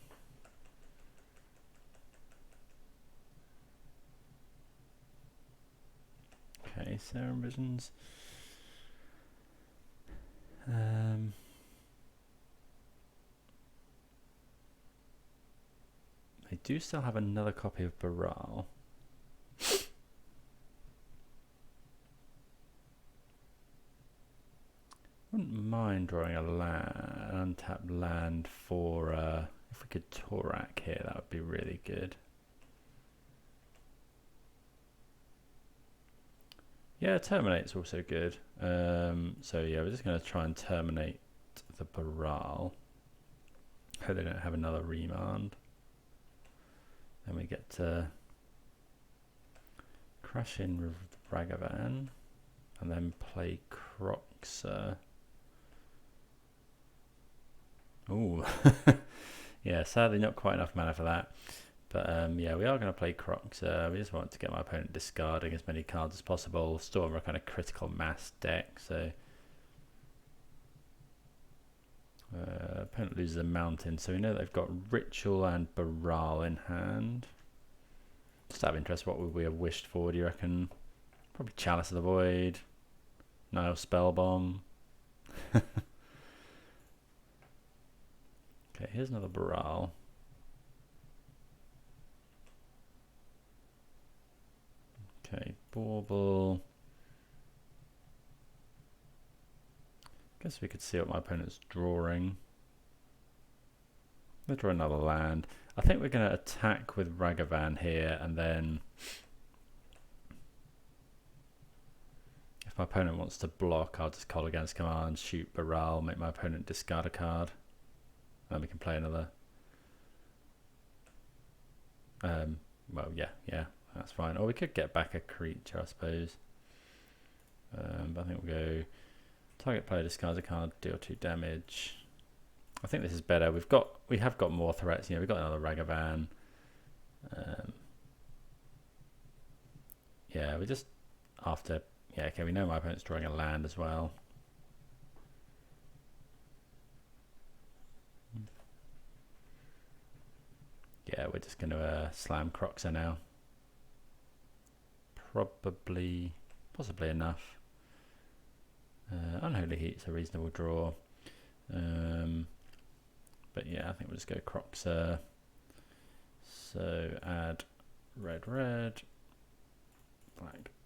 Okay, Serum Visions. They do still have another copy of Baral. Wouldn't mind drawing a land, untapped land for, if we could Torak here, that would be really good. Yeah, Terminate's also good. So yeah, we're just going to try and terminate the Baral. Hope they don't have another Remand. Then we get to crash in with Ragavan and then play Croxer. Ooh, yeah, sadly not quite enough mana for that. But yeah, we are going to play Croxer. We just want to get my opponent discarding as many cards as possible. Storm are a kind of critical mass deck, so opponent loses a mountain, so we know they've got Ritual and Baral in hand. Just out of interest, what would we have wished for, do you reckon? Probably Chalice of the Void, Nile Spellbomb. Okay, here's another Baral. Okay, Bauble. Guess we could see what my opponent's drawing. They'll draw another land. I think we're going to attack with Ragavan here, and then if my opponent wants to block, I'll just call against command, shoot Baral, make my opponent discard a card. Then we can play another. Well, yeah, that's fine. Or we could get back a creature, I suppose. But I think we'll go target player discards a card, deal 2 damage. I think this is better. We have got more threats. You know, we've got another Ragavan. Yeah, we're just after. Yeah, okay. We know my opponent's drawing a land as well. Yeah, we're just going to slam Croxer now. Possibly enough. Unholy Heat's a reasonable draw. But yeah, I think we'll just go Croxer. So add red,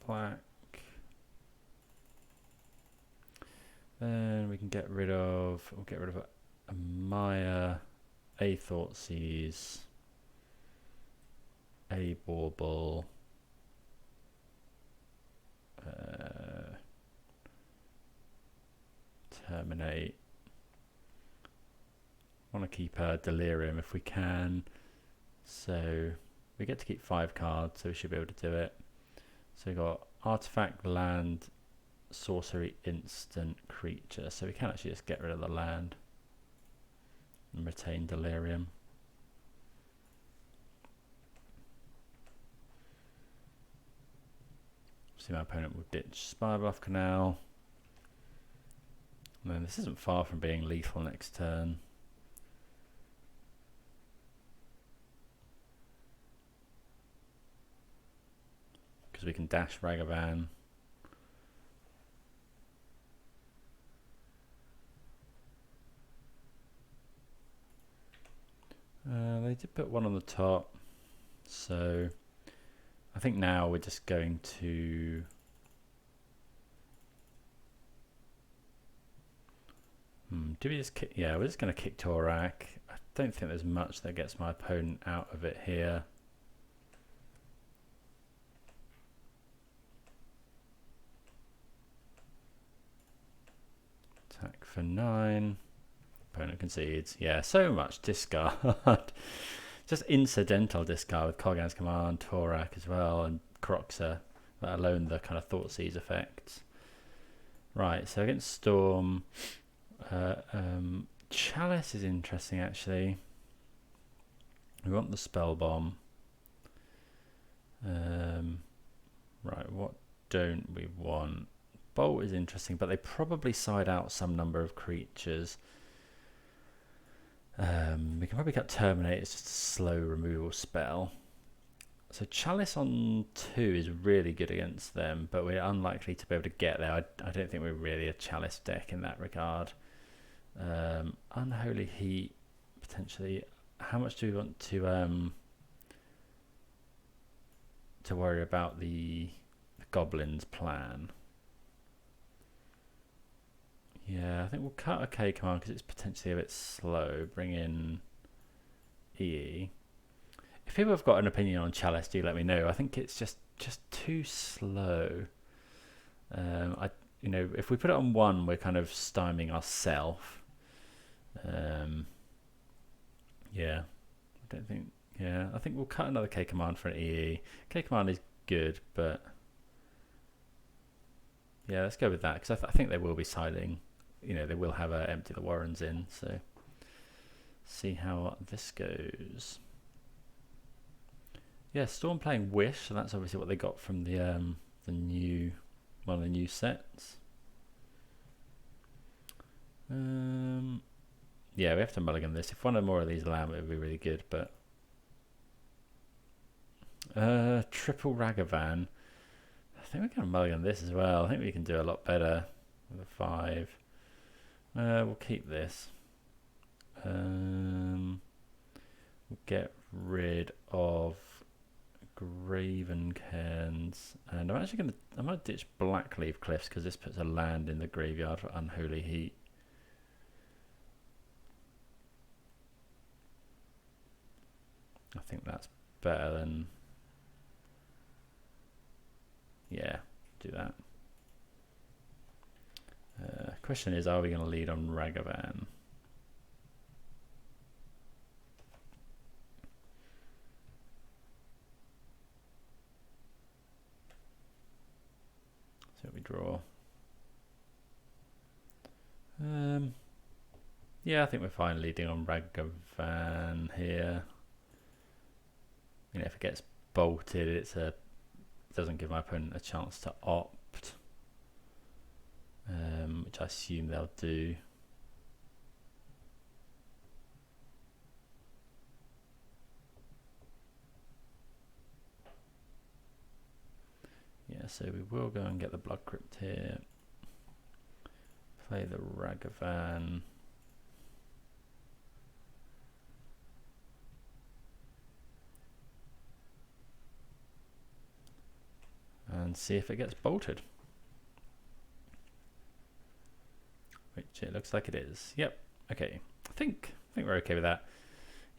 black. Then we can we'll get rid of Maya, a Thoughtseize, a Bauble, terminate. Want to keep Delirium if we can. So we get to keep 5 cards, so we should be able to do it. So we got artifact, land, sorcery, instant, creature. So we can actually just get rid of the land and retain Delirium. See, my opponent will ditch Spirebluff Canal. And then this isn't far from being lethal next turn. Because we can dash Ragavan. They did put one on the top, so I think now we're just going to do we just kick? Yeah, we're just going to kick Torak. I don't think there's much that gets my opponent out of it here. Attack for 9. Opponent concedes. Yeah, so much discard. Just incidental discard with Kogan's Command, Torak as well, and Croxer, let alone the kind of Thoughtseize effects. Right, so against Storm, Chalice is interesting actually. We want the Spell Bomb. Right, what don't we want? Bolt is interesting, but they probably side out some number of creatures. We can probably cut Terminate, it's just a slow removal spell. So Chalice on 2 is really good against them, but we're unlikely to be able to get there. I don't think we're really a Chalice deck in that regard. Unholy Heat, potentially. How much do we want to worry about the Goblins plan? Yeah, I think we'll cut a K command because it's potentially a bit slow. Bring in EE. If people have got an opinion on Chalice, do let me know. I think it's just too slow. If we put it on 1, we're kind of stymieing ourselves. Yeah, I don't think. Yeah, I think we'll cut another K command for an EE. K command is good, but yeah, let's go with that because I think they will be siding. They will have Empty the Warrens in, so see how this goes. Yeah, Storm playing Wish, so that's obviously what they got from the new one of the new sets. Yeah, we have to mulligan this. If one or more of these land, it would be really good, but triple Ragavan. I think we're going to mulligan this as well. I think we can do a lot better with a 5. We'll keep this. We'll get rid of Graven Cairns, and I'm actually I might ditch Blackleaf Cliffs because this puts a land in the graveyard for Unholy Heat. I think that's better than. Yeah, do that. Question is, are we going to lead on Ragavan? So we draw. Yeah, I think we're fine leading on Ragavan here. If it gets bolted, it doesn't give my opponent a chance to opt, which I assume they'll do. Yeah, so we will go and get the Blood Crypt here. Play the Ragavan. And see if it gets bolted. Which it looks like it is. Yep. Okay. I think we're okay with that.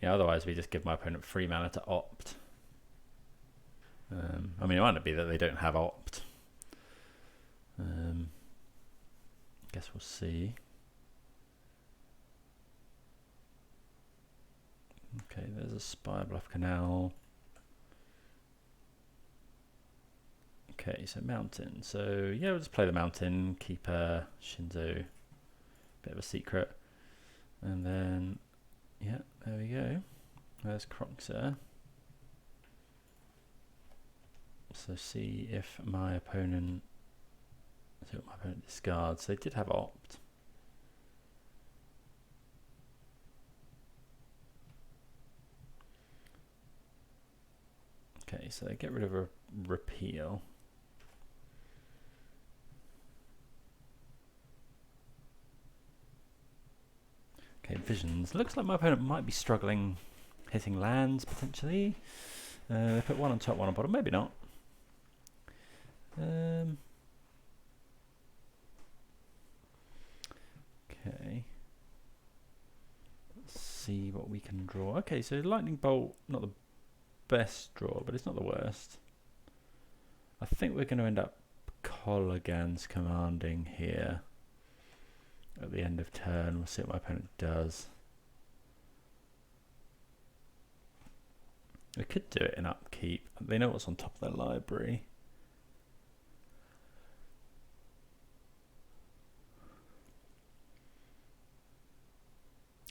Yeah, otherwise we just give my opponent 3 mana to opt. I mean, it might not be that they don't have opt. Guess we'll see. Okay, there's a Spire Bluff Canal. Okay, so mountain. So yeah, we'll just play the mountain, keep Shinzo, bit of a secret. And then, yeah, there we go. There's Croxer. So see if my opponent, see what my opponent discards. They did have opt. Okay, so they get rid of a repeal. Okay, visions. Looks like my opponent might be struggling hitting lands potentially. They put 1 on top, 1 on bottom. Maybe not. Okay. Let's see what we can draw. Okay, so lightning bolt, not the best draw, but it's not the worst. I think we're going to end up Colligan's commanding here at the end of turn. We'll see what my opponent does. We could do it in upkeep. They know what's on top of their library.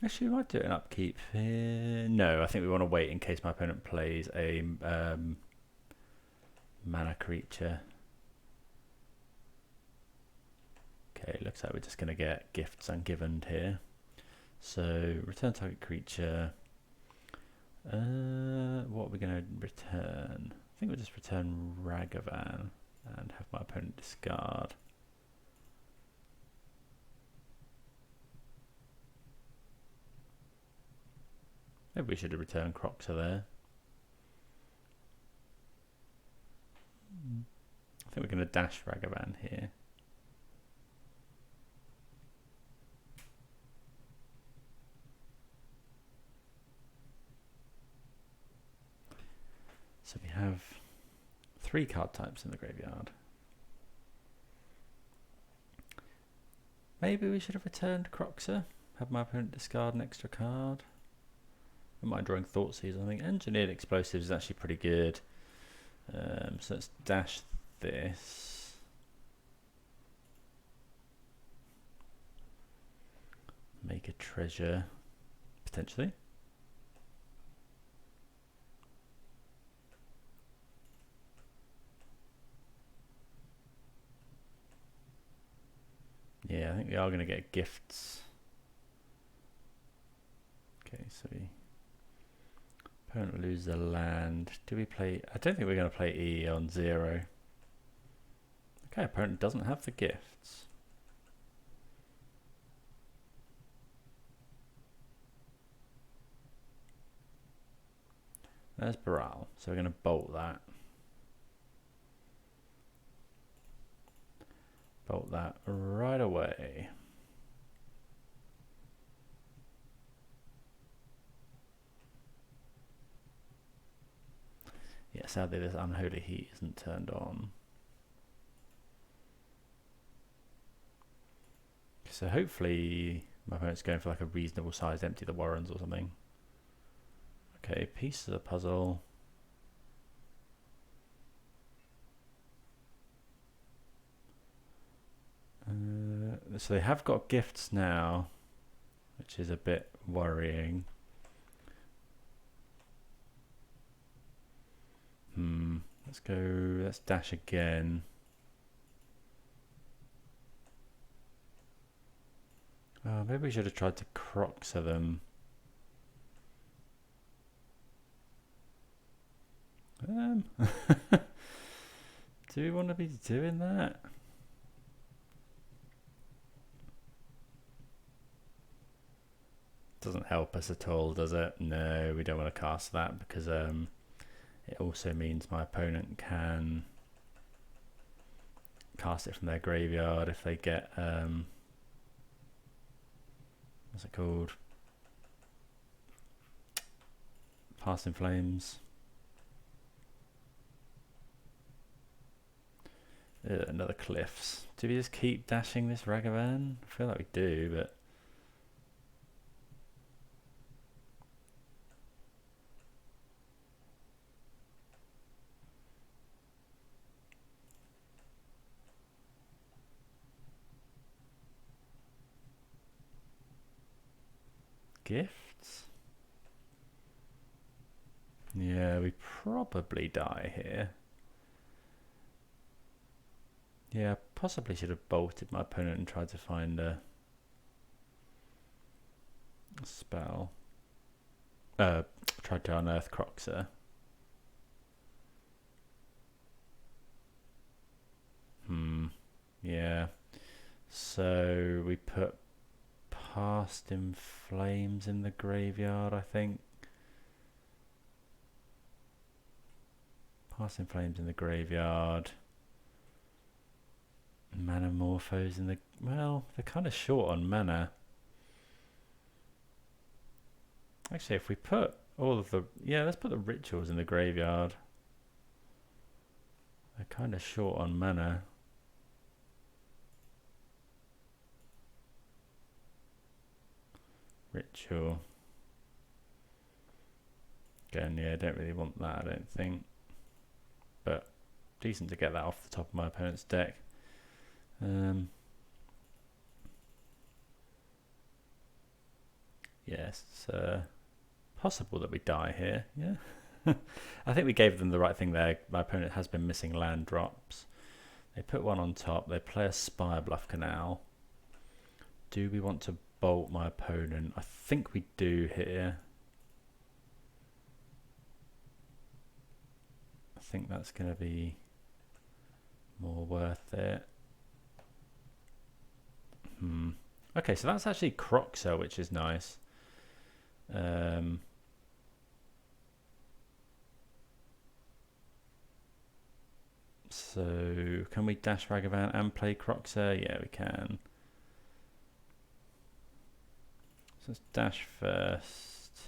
Actually, we might do it in upkeep. No, I think we want to wait in case my opponent plays a mana creature. Okay, looks like we're just going to get gifts ungiven here. So, return target creature. What are we going to return? I think we'll just return Ragavan and have my opponent discard. Maybe we should have returned Croxer there. I think we're going to dash Ragavan here. So we have 3 card types in the graveyard. Maybe we should have returned Croxer. Have my opponent discard an extra card. I might drawing Thoughtseize. I think Engineered Explosives is actually pretty good. So let's dash this. Make a treasure, potentially. Yeah, I think we are going to get gifts. Okay, so we opponent lose the land. Do we play? I don't think we're going to play E on 0. Okay, opponent doesn't have the gifts. There's Baral, so we're going to bolt that. Bolt that right away. Yeah, sadly this Unholy Heat isn't turned on. So hopefully my opponent's going for like a reasonable size empty the Warrens or something. Okay, piece of the puzzle. So they have got gifts now, which is a bit worrying. Let's go, let's dash again. Maybe we should have tried to Croxer them. Do we want to be doing that? Doesn't help us at all, does it? No, we don't want to cast that because it also means my opponent can cast it from their graveyard if they get what's it called? Passing Flames. Another Cliffs. Do we just keep dashing this Ragavan? I feel like we do, but... Gifts? Yeah, we probably die here. Yeah, possibly should have bolted my opponent and tried to find a spell. Tried to unearth Croxer. Yeah. So we put Past in Flames in the graveyard, I think. Past in Flames in the graveyard. Mana Morphos in the... Well, they're kind of short on mana. Actually, if we put all of the... Yeah, let's put the rituals in the graveyard. They're kind of short on mana. Ritual. Again, yeah, I don't really want that, I don't think. But decent to get that off the top of my opponent's deck. Yes, it's possible that we die here. Yeah, I think we gave them the right thing there. My opponent has been missing land drops. They put one on top. They play a Spire Bluff Canal. Do we want to bolt my opponent? I think we do here. I think that's going to be more worth it. Okay, so that's actually Croxer, which is nice. So can we dash Ragavan and play Croxer? Yeah, we can. So let's dash first.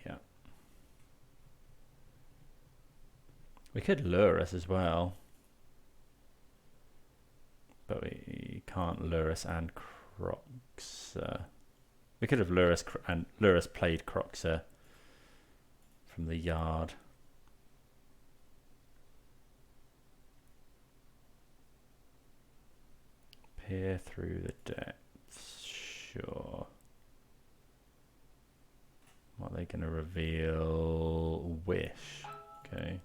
Yeah. We could Lurrus as well. But we can't Lurrus and Croxer. We could have Lurrus and Lurrus played Croxer from the yard. Peer through the depths. Sure. What are they going to reveal? Wish. Okay.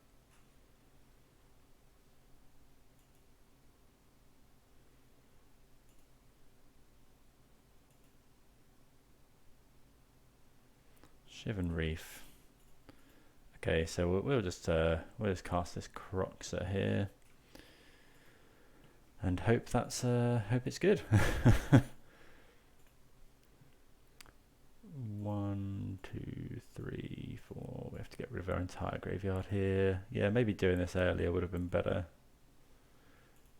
Shivan Reef. Okay, so we'll just cast this Croxer here, and hope that's hope it's good. 1, 2, 3, 4. We have to get rid of our entire graveyard here. Yeah, maybe doing this earlier would have been better.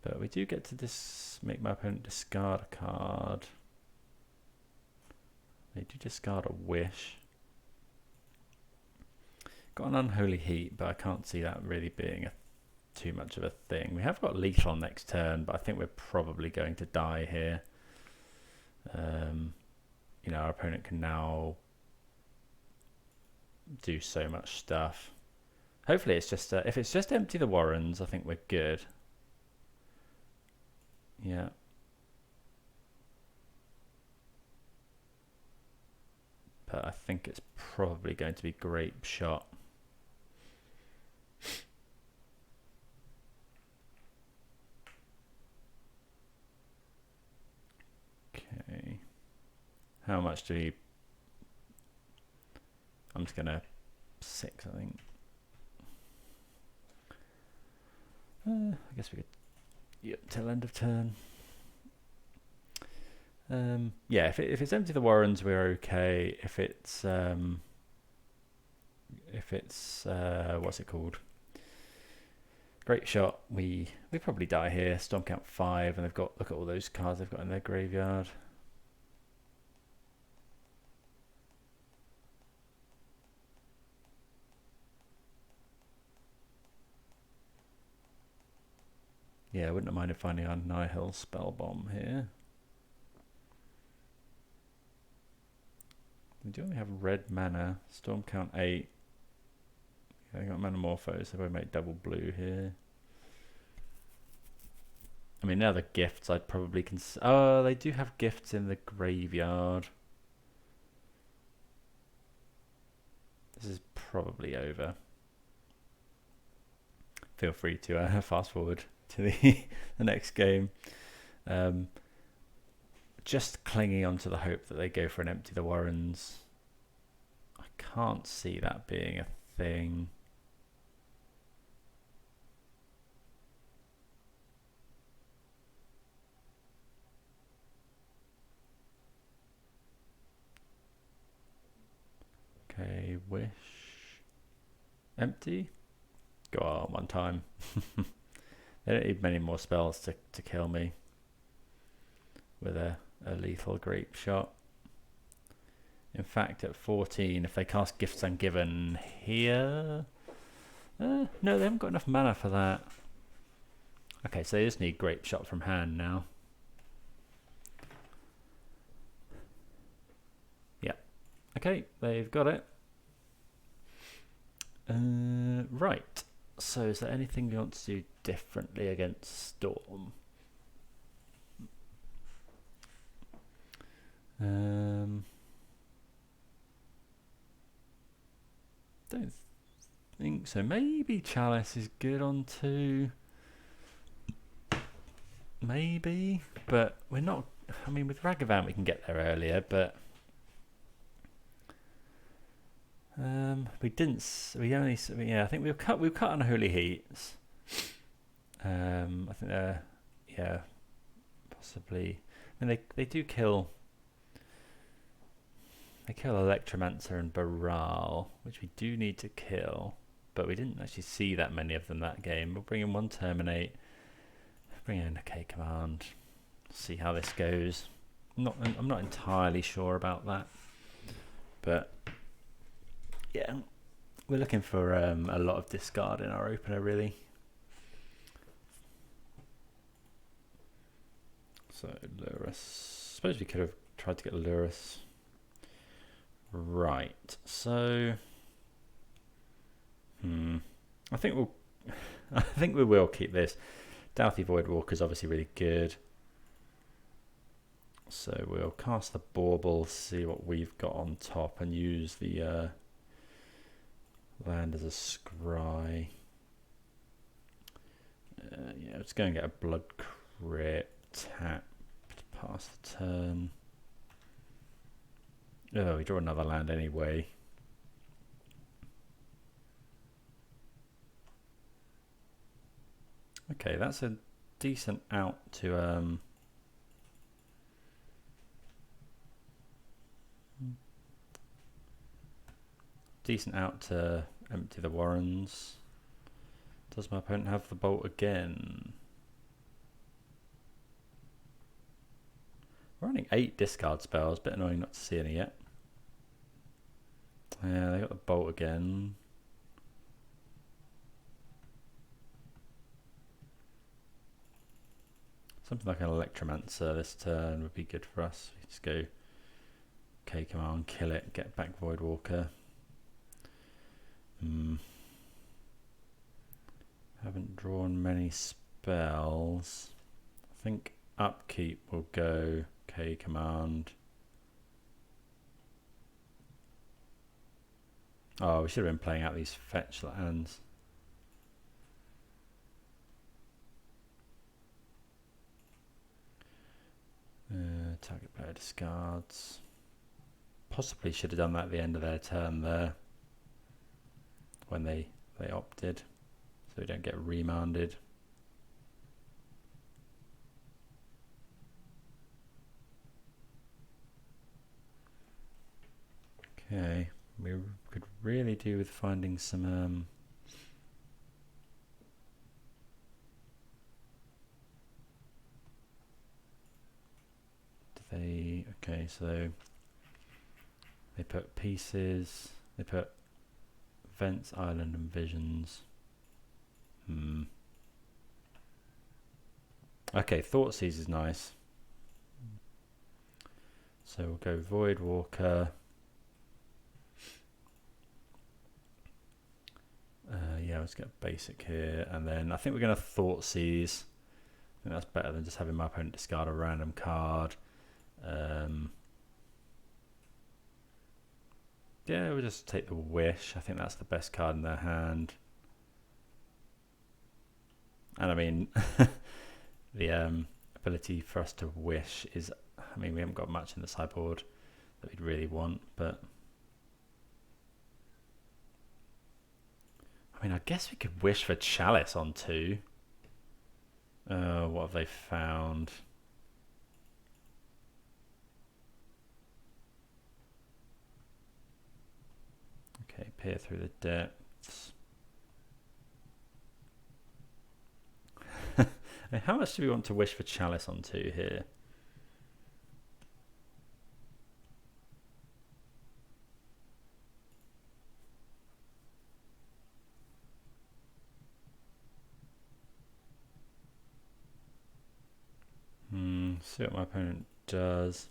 But we do get to make my opponent discard a card. They do discard a Wish. Got an Unholy Heat, but I can't see that really being too much of a thing. We have got Lethal next turn, but I think we're probably going to die here. You know, our opponent can now do so much stuff. Hopefully it's just, if it's just empty the Warrens, I think we're good. Yeah. But I think it's probably going to be Grape Shot. Okay. How much do we... I'm just going to 6, I think. I guess we could... Yep, till end of turn. Yeah, if it's empty the Warrens, we're okay. If it's what's it called? Great Shot. We probably die here. Storm count 5, and they've got, look at all those cards they've got in their graveyard. Yeah, I wouldn't mind finding our Nihil spell bomb here. We do only have red mana. Storm count 8. Yeah, I got Manamorphose, so we make double blue here. I mean, now the gifts I'd probably oh, they do have gifts in the graveyard. This is probably over. Feel free to fast forward to the next game. Just clinging on to the hope that they go for an Empty the Warrens. I can't see that being a thing. Okay, wish. Empty. Go on one time. They don't need many more spells to kill me with a lethal grape shot. In fact, at 14, if they cast Gifts Ungiven here... no, they haven't got enough mana for that. Okay, so they just need Grape Shot from hand now. Yeah. Okay, they've got it. Right. So is there anything you want to do differently against Storm? Don't think so. Maybe Chalice is good on 2. Maybe, but we're not. I mean, with Ragavan we can get there earlier, but we didn't. We only. Yeah, I think we've cut. We've cut Unholy Heats. I think yeah, possibly. I mean, they do kill. They kill Electromancer and Baral, which we do need to kill, but we didn't actually see that many of them that game. We'll bring in 1 Terminate, bring in a K Command, see how this goes. I'm not entirely sure about that, but yeah, we're looking for a lot of discard in our opener, really. So Lurrus, suppose we could have tried to get Lurrus. Right, so I think we will keep this. Doughty Voidwalker is obviously really good, so we'll cast the Bauble, see what we've got on top, and use the land as a scry. Yeah, let's go and get a Blood Crypt tapped, pass the turn. Oh, we draw another land anyway. Okay, that's a decent out to empty the Warrens. Does my opponent have the bolt again? We're running 8 discard spells, bit annoying not to see any yet. Yeah, they got the bolt again. Something like an Electromancer this turn would be good for us. We just go K Command, kill it, get back Voidwalker. Haven't drawn many spells. I think Upkeep will go K Command. Oh, we should have been playing out these fetch lands. Target player discards. Possibly should have done that at the end of their turn there, when they opted, so we don't get remanded. Okay, we could really do with finding some okay, so they put pieces, they put Vents, Island and Visions. Okay, Thoughtseize is nice. So we'll go Voidwalker. Yeah, let's get basic here. And then I think we're going to Thoughtseize. I think that's better than just having my opponent discard a random card. Yeah, we'll just take the Wish. I think that's the best card in their hand. And I mean, the ability for us to Wish is, I mean, we haven't got much in the sideboard that we'd really want, but I mean, I guess we could Wish for Chalice on 2. What have they found? Okay, peer through the depths. How much do we want to Wish for Chalice on 2 here? See what my opponent does.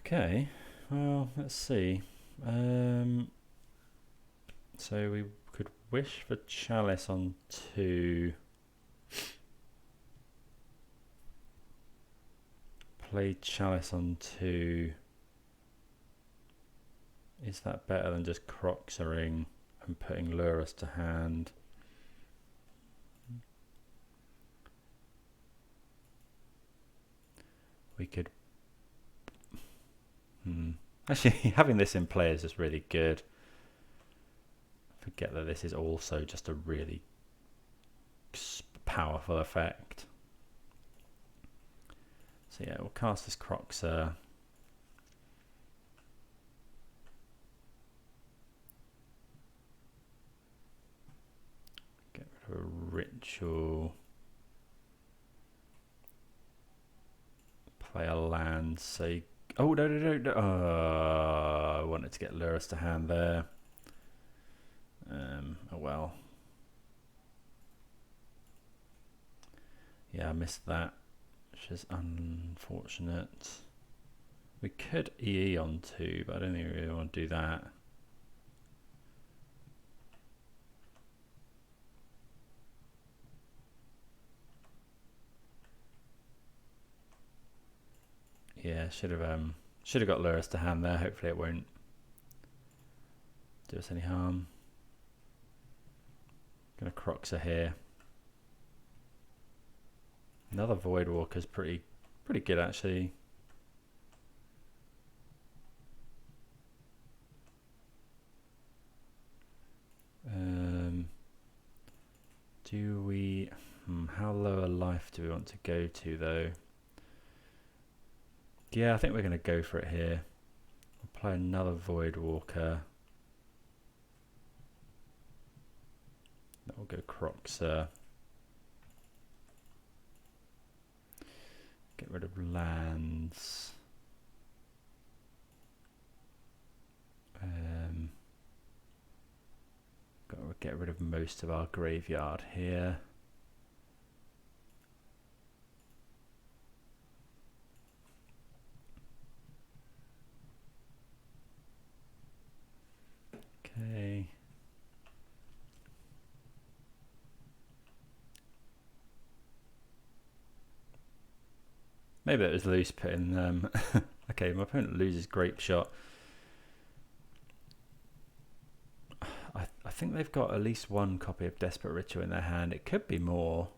Okay, well, let's see. So we could Wish for Chalice on 2. Play Chalice on 2. Is that better than just Croxering and putting Lurrus to hand? We could... Actually, having this in play is just really good. Forget that this is also just a really powerful effect. So yeah, we'll cast this Croxer. Get rid of a Ritual. Play a land, say... Oh, no. I wanted to get Lurrus to hand there. Oh well. Yeah, I missed that, which is unfortunate. We could EE on 2, but I don't think we really want to do that. Yeah, should have got Lurrus to hand there. Hopefully it won't do us any harm. Gonna Croxer here. Another Voidwalker's pretty good actually. Do we? How low a life do we want to go to though? Yeah, I think we're going to go for it here. We'll play another Voidwalker. Then we'll go Croxer. Get rid of lands. Got to get rid of most of our graveyard here. Okay. Maybe it was loose putting okay, my opponent loses Grape Shot. I think they've got at least one copy of Desperate Ritual in their hand. It could be more.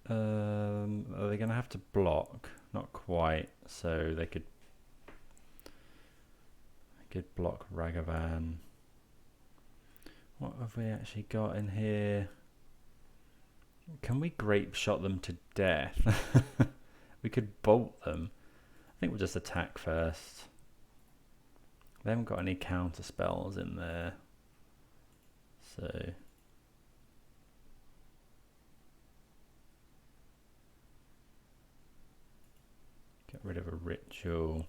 Are they going to have to block? Not quite. So they could block Ragavan. What have we actually got in here? Can we Grape Shot them to death? We could bolt them. I think we'll just attack first. They haven't got any counter spells in there. So rid of a ritual.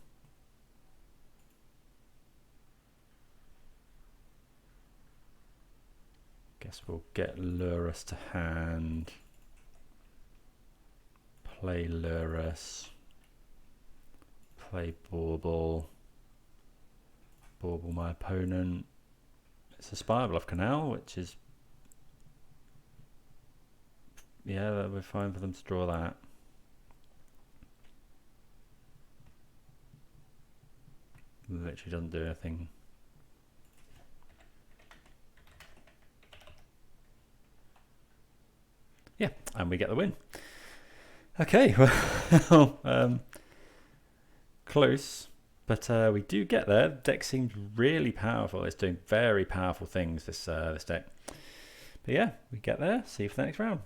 Guess we'll get Lurrus to hand. Play Lurrus. Play Bauble. Bauble my opponent. It's a Spirebluff Canal, which is... yeah, we're fine for them to draw that. Literally doesn't do anything. Yeah, and we get the win. Okay, well, close, but we do get there. The deck seems really powerful. It's doing very powerful things, this deck. But yeah, we get there. See you for the next round.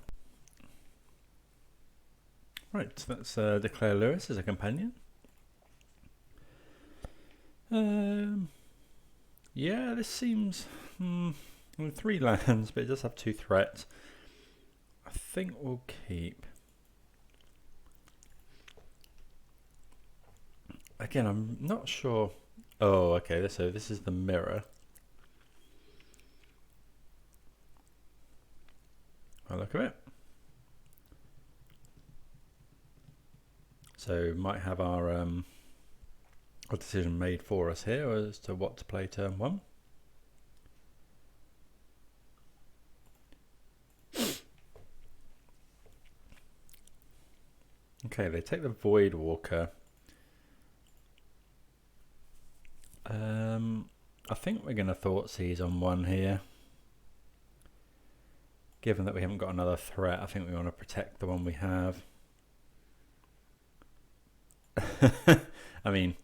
Right, so let's declare Lurrus as a companion. Yeah, this seems 3 lands, but it does have 2 threats. I think we'll keep. Again, I'm not sure. Oh, okay, so this is the mirror. I'll look at it. So might have our decision made for us here as to what to play turn 1. Okay, they take the Void Walker. I think we're going to Thoughtseize on 1 here. Given that we haven't got another threat, I think we want to protect the one we have. I mean,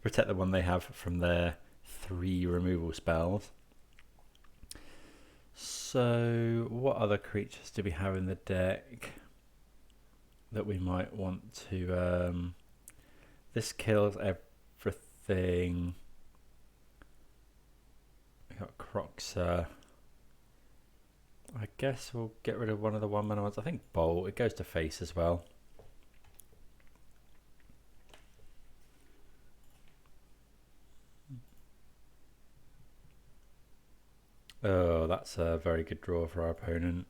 protect the one they have from their 3 removal spells. So, what other creatures do we have in the deck that we might want to... this kills everything. We got Croxer. I guess we'll get rid of one of the 1-mana ones. I think Bolt. It goes to face as well. Oh, that's a very good draw for our opponent.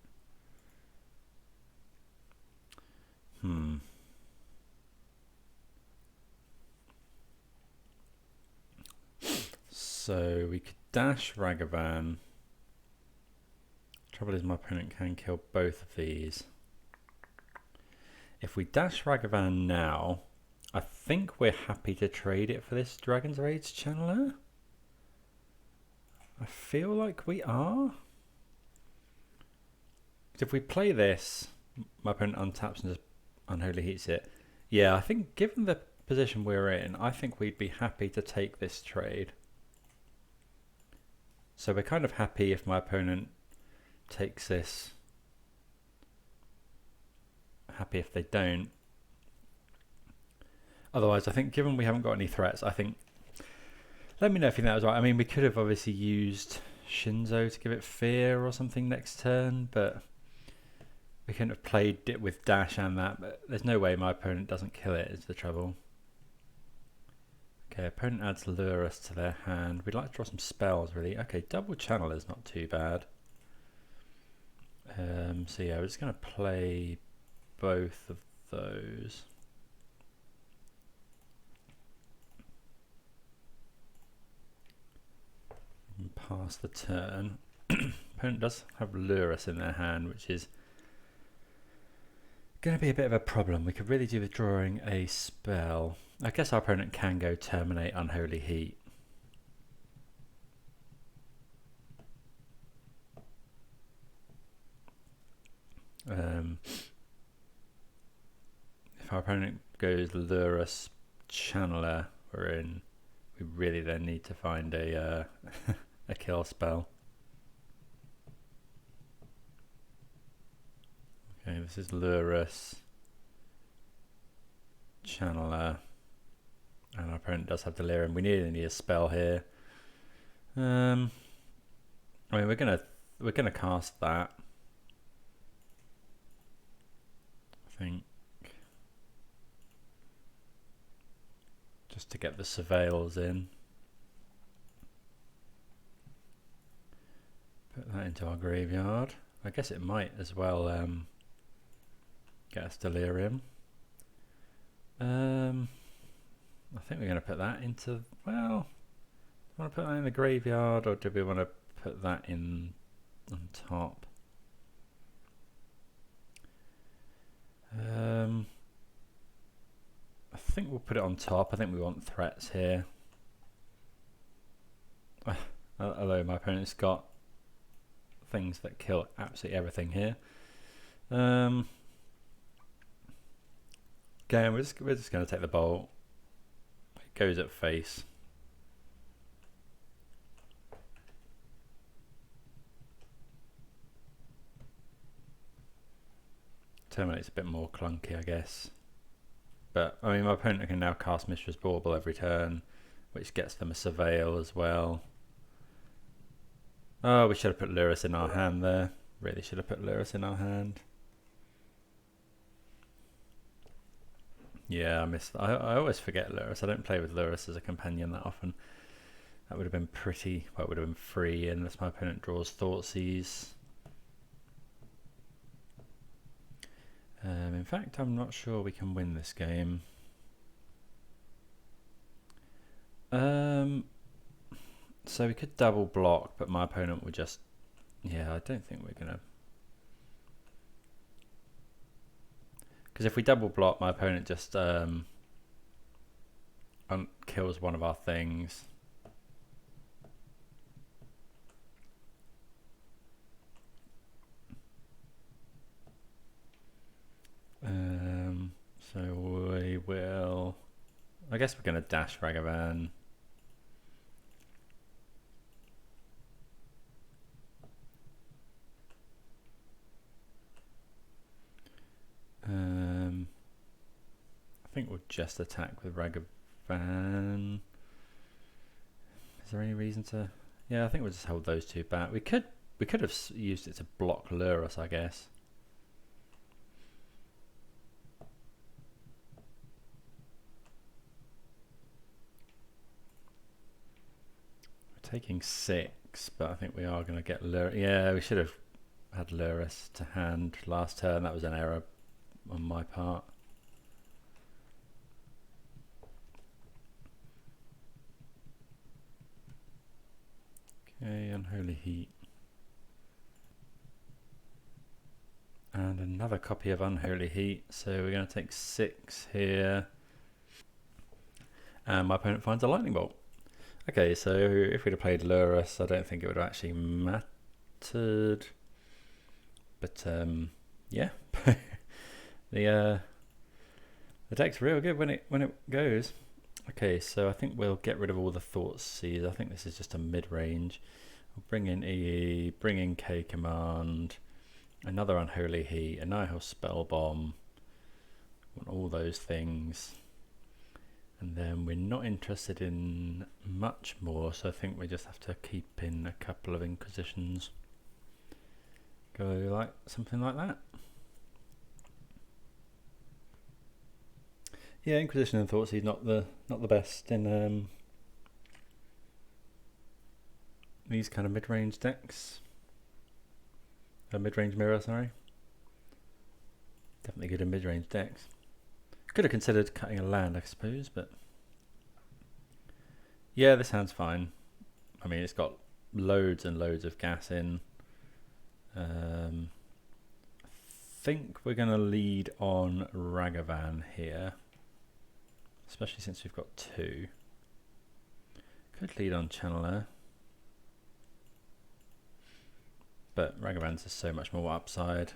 So we could dash Ragavan. Trouble is my opponent can kill both of these. If we dash Ragavan now, I think we're happy to trade it for this Dragon's Rage Channeler. I feel like we are. If we play this, my opponent untaps and just Unholy Heats it. Yeah, I think given the position we're in, I think we'd be happy to take this trade. So we're kind of happy if my opponent takes this. Happy if they don't. Otherwise, I think given we haven't got any threats, I think... Let me know if you think that was right. I mean, we could have obviously used Shinzo to give it fear or something next turn, but we couldn't have played it with dash and that. But there's no way my opponent doesn't kill it, is the trouble. Okay, opponent adds Lurrus to their hand. We'd like to draw some spells, really. Okay, double channel is not too bad. So yeah, we're just going to play both of those. And pass the turn. Opponent does have Lurrus in their hand, which is going to be a bit of a problem. We could really do with drawing a spell. I guess our opponent can go terminate Unholy Heat. If our opponent goes Lurrus Channeler, we're in. We really then need to find a a kill spell. Okay, this is Lurrus Channeler, and our opponent does have Delirium. We need a spell here. I mean, we're gonna cast that. I think. just to get the surveils in. Put that into our graveyard. I guess it might as well get us delirium. I think we're going to put that into, well, do we want to put that in the graveyard, or do we want to put that in on top? I think we'll put it on top. I think we want threats here. Although my opponent's got things that kill absolutely everything here. Again, we're just going to take the bolt. It goes at face. Terminate's a bit more clunky, I guess. But, I mean, my opponent can now cast Mistress Bauble every turn, which gets them a Surveil as well. Oh, we should have put Lurrus in our hand there. Really should have put Lurrus in our hand. Yeah, I missed that. I always forget Lurrus. I don't play with Lurrus as a companion that often. That would have been pretty, well, it would have been free unless my opponent draws Thoughtseize. In fact, I'm not sure we can win this game. So we could double block, but my opponent would just... Yeah, I don't think we're going to... Because if we double block, my opponent just kills one of our things. So we will... I guess we're going to dash Ragavan. I think we'll just attack with Ragavan. Is there any reason to... Yeah, I think we'll just hold those two back. We could have used it to block Lurrus, I guess. Taking 6, but I think we are going to get Lurrus. Yeah, we should have had Lurrus to hand last turn. That was an error on my part. Okay, Unholy Heat. And another copy of Unholy Heat. So we're going to take 6 here. And my opponent finds a Lightning Bolt. Okay, so if we'd have played Lurrus, I don't think it would have actually mattered. But yeah, the deck's real good when it goes. Okay, so I think we'll get rid of all the Thoughtseize. I think this is just a mid-range. We'll bring in EE, bring in K Command, another Unholy Heat, a Nihil Spell Bomb. Want all those things. And then we're not interested in much more, so I think we just have to keep in a couple of Inquisitions. Go like something like that. Yeah, Inquisition and Thoughtseize not the best in these kind of mid-range decks. Mid-range mirror, sorry. Definitely good in mid-range decks. Could have considered cutting a land, I suppose, but yeah, this hand's fine. I mean, it's got loads and loads of gas in. I think we're going to lead on Ragavan here, especially since we've got 2. Could lead on Channeler, but Ragavan's just so much more upside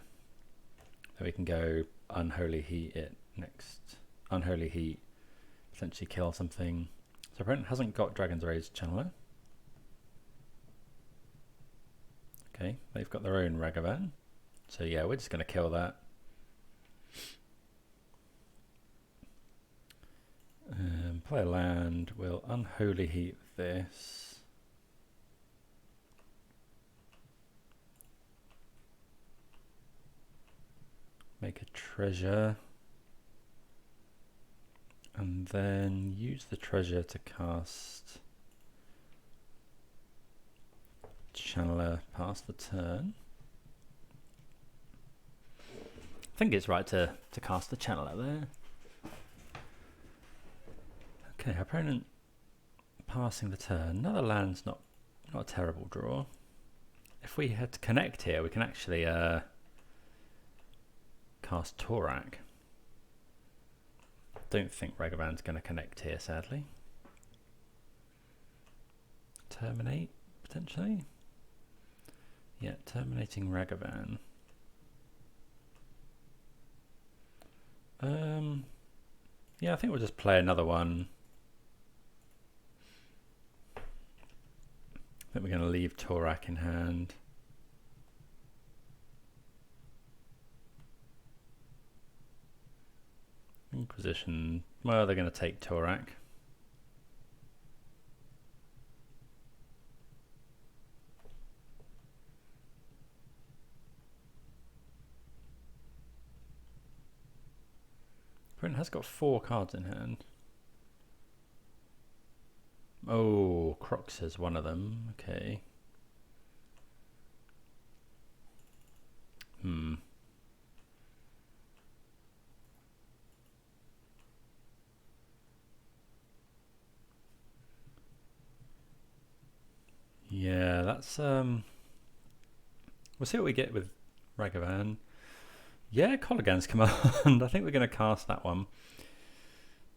that we can go Unholy Heat it next. Unholy Heat, potentially kill something. So opponent hasn't got Dragon's Rage Channeler. Okay, they've got their own Ragavan. So yeah, we're just going to kill that. Play a land, we'll Unholy Heat this. Make a treasure. And then use the treasure to cast Channeler past the turn. I think it's right to cast the Channeler there. Okay, opponent passing the turn. Another land's not a terrible draw. If we had to connect here, we can actually cast Torak. Don't think Ragavan's going to connect here, sadly. Terminate, potentially? Yeah, terminating Ragavan. Yeah, I think we'll just play another one. I think we're going to leave Torak in hand. Inquisition. Well, they're going to take Torak. Opponent has got 4 cards in hand. Oh, Crocs is one of them. Okay. Yeah, that's we'll see what we get with Ragavan. Yeah, Colligan's Command. I think we're going to cast that one.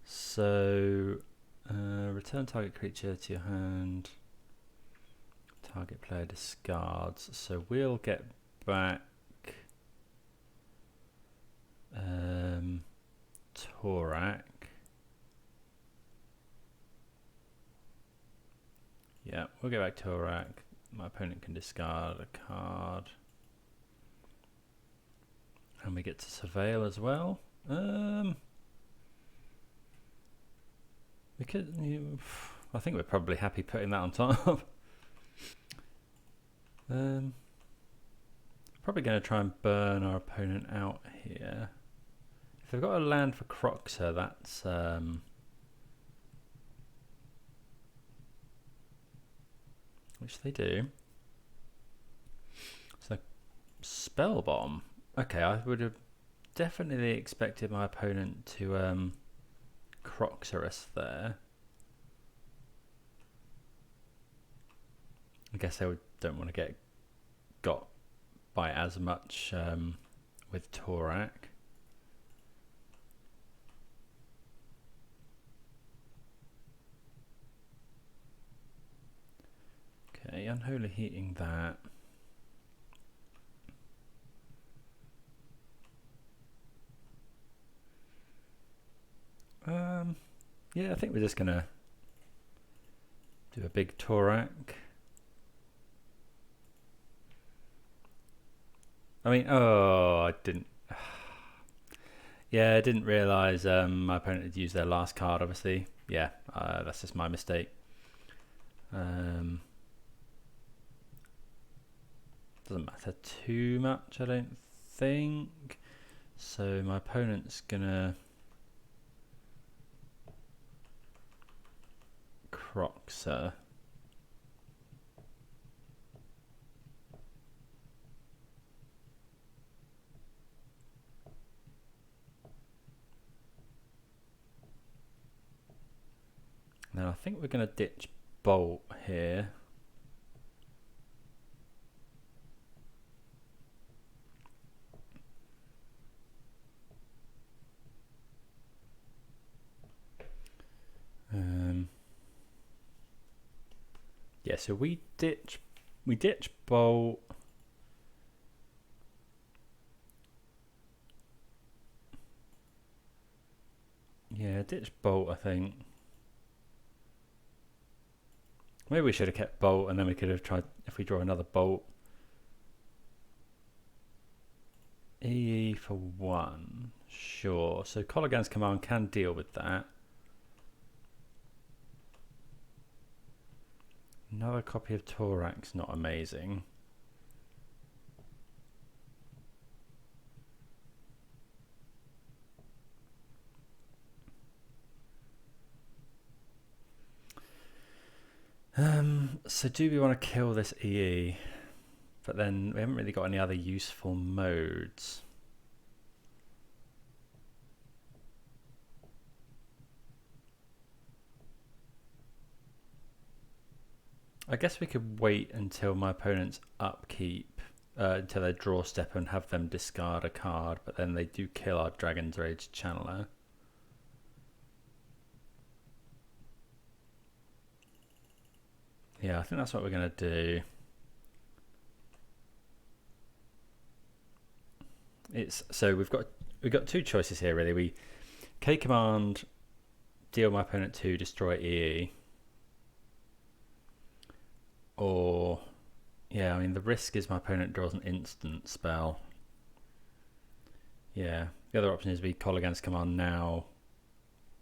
So, return target creature to your hand. Target player discards. So we'll get back Torak. Yeah, we'll get back Torak. My opponent can discard a card. And we get to surveil as well. We could. I think we're probably happy putting that on top. Probably going to try and burn our opponent out here. If they've got a land for Croxer, that's which they do. So Spell Bomb. Okay, I would have definitely expected my opponent to Croxer us there. I guess they don't want to get got by as much with Torak. Okay, Unholy Heating that. Yeah, I think we're just gonna do a big Torak. I mean, oh, I didn't. Yeah, I didn't realise my opponent had used their last card, obviously. Yeah, that's just my mistake. Doesn't matter too much, I don't think. So my opponent's gonna Croxer. Now I think we're going to ditch Bolt here. Yeah, so we ditch Bolt. Yeah, ditch Bolt, I think. Maybe we should have kept Bolt, and then we could have tried, if we draw another Bolt. E for 1. Sure. So Colligan's Command can deal with that. Another copy of Torak's not amazing. So do we want to kill this EE? But then we haven't really got any other useful modes. I guess we could wait until my opponent's upkeep, until they draw step and have them discard a card, but then they do kill our Dragon's Rage Channeler. Yeah, I think that's what we're going to do. So we've got two choices here really. We K command, deal my opponent 2, destroy EE. Or yeah, I mean the risk is my opponent draws an instant spell. Yeah. The other option is we call against command now.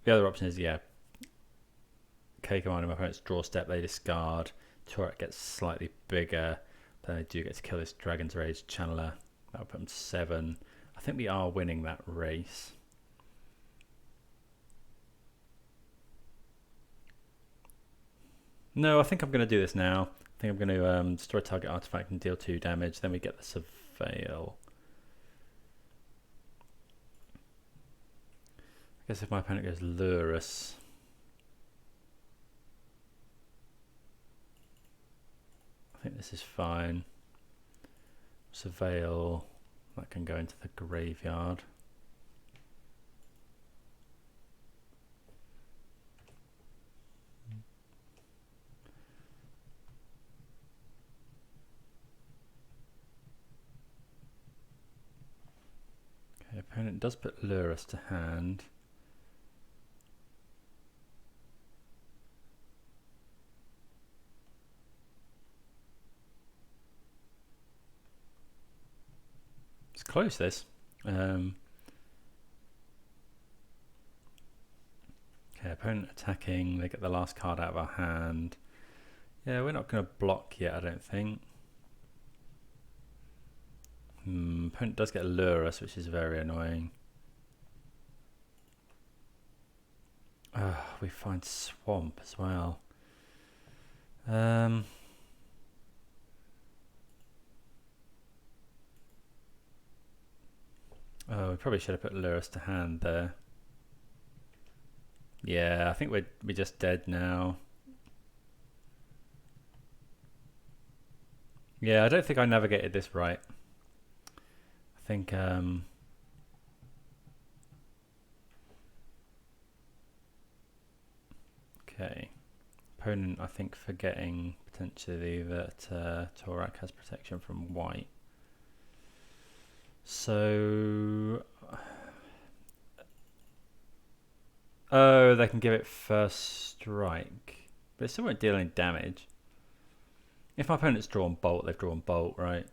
The other option is K command and my opponent's draw step, they discard. Torak gets slightly bigger. Then they do get to kill this Dragon's Rage Channeler. That'll put them to 7. I think we are winning that race. No, I think I'm going to do this now. I think I'm going to destroy target artifact and deal 2 damage. Then we get the Surveil. I guess if my opponent goes Lurrus, I think this is fine. Surveil, that can go into the graveyard. Okay, opponent does put Lurrus to hand. It's close, this. Okay, opponent attacking. They get the last card out of our hand. Yeah, we're not going to block yet, I don't think. Opponent does get Lurrus, which is very annoying. We find Swamp as well. Oh, we probably should have put Lurrus to hand there. Yeah, I think we're just dead now. Yeah, I don't think I navigated this right. I think okay. Opponent, I think, forgetting potentially that Torak has protection from white. So, oh, they can give it first strike, but it still won't deal any damage. If my opponent's drawn Bolt, they've drawn Bolt, right?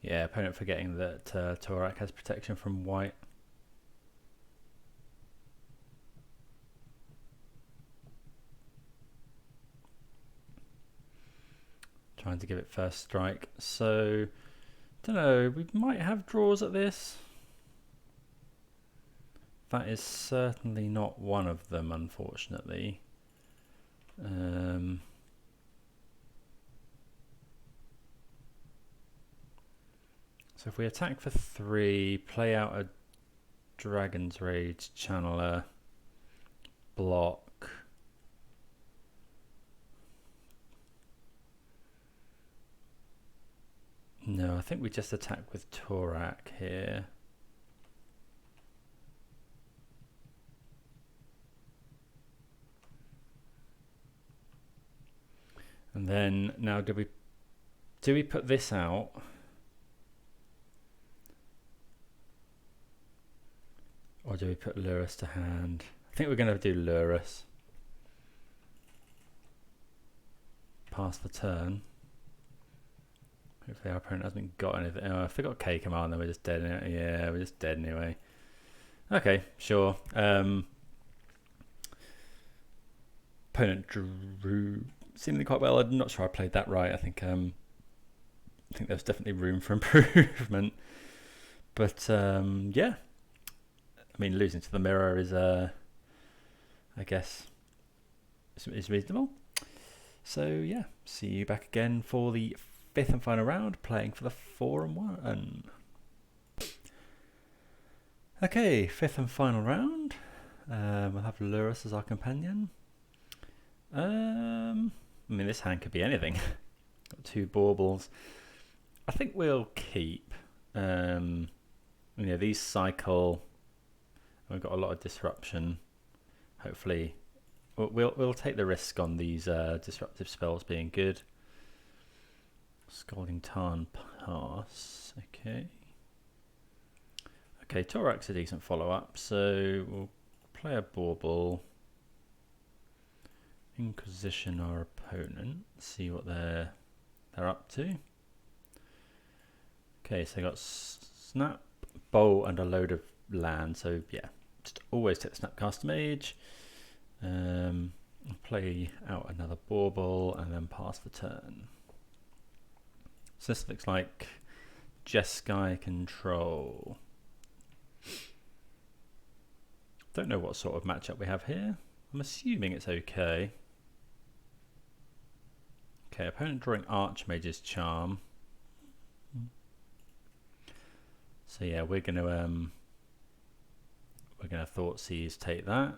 Yeah, opponent forgetting that Torak has protection from white. Trying to give it first strike. So, don't know, we might have draws at this. That is certainly not one of them, unfortunately. So if we attack for 3, play out a Dragon's Rage Channeler, block. No, I think we just attack with Torak here. And then now do we put this out? Or do we put Lurrus to hand? I think we're going to do Lurrus. Pass the turn. Hopefully our opponent hasn't got anything. Oh, if they got K command, then we're just dead. Yeah, we're just dead anyway. Okay, sure. Opponent drew seemingly quite well. I'm not sure I played that right. I think there's definitely room for improvement. But yeah, I mean, losing to the mirror is, I guess, is reasonable. So yeah, see you back again for the 5th and final round, playing for the 4-1. Okay, 5th and final round. We'll have Lurrus as our companion. I mean, this hand could be anything. Got 2 baubles. I think we'll keep. These cycle. We've got a lot of disruption. Hopefully, we'll take the risk on these disruptive spells being good. Scalding Tarn pass. Okay. Okay, Torak's a decent follow-up, so we'll play a bauble. Inquisition our opponent. See what they're up to. Okay, so they got Snap, Bowl, and a load of land. So yeah, just always take the Snapcaster Mage. Play out another bauble and then pass the turn. So this looks like Jeskai control. Don't know what sort of matchup we have here. I'm assuming it's okay. Okay, opponent drawing Archmage's Charm. So yeah, we're gonna Thoughtseize take that.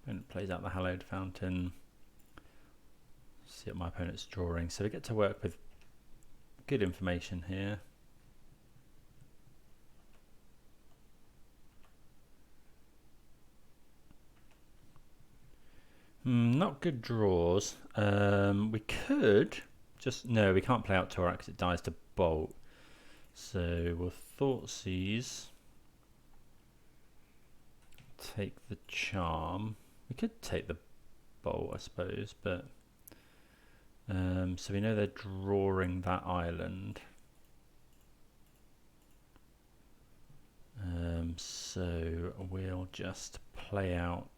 Opponent plays out the Hallowed Fountain. See what my opponent's drawing. So we get to work with good information here. Not good draws. We could just... No, we can't play out Torak because it dies to Bolt. So we'll Thoughtseize. Take the Charm. We could take the Bolt, I suppose, but... so we know they're drawing that island. So we'll just play out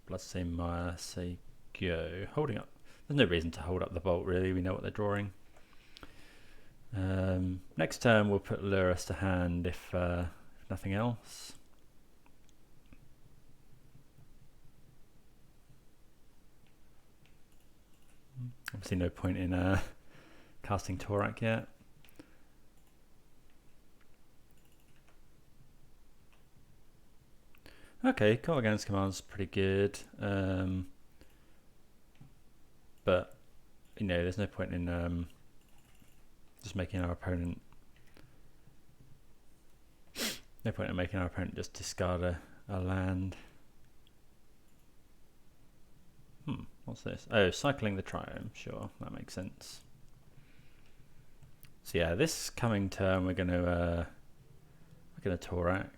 Bloodstained Mire, say go. Holding up. There's no reason to hold up the Bolt, really. We know what they're drawing. Next turn we'll put Lurrus to hand if nothing else. Obviously no point in casting Torak yet. Okay, Call Against Command's pretty good. But, there's no point in just making our opponent... No point in making our opponent just discard a land. What's this? Oh, cycling the Triome. Sure, that makes sense. So yeah, this coming turn we're gonna Torak.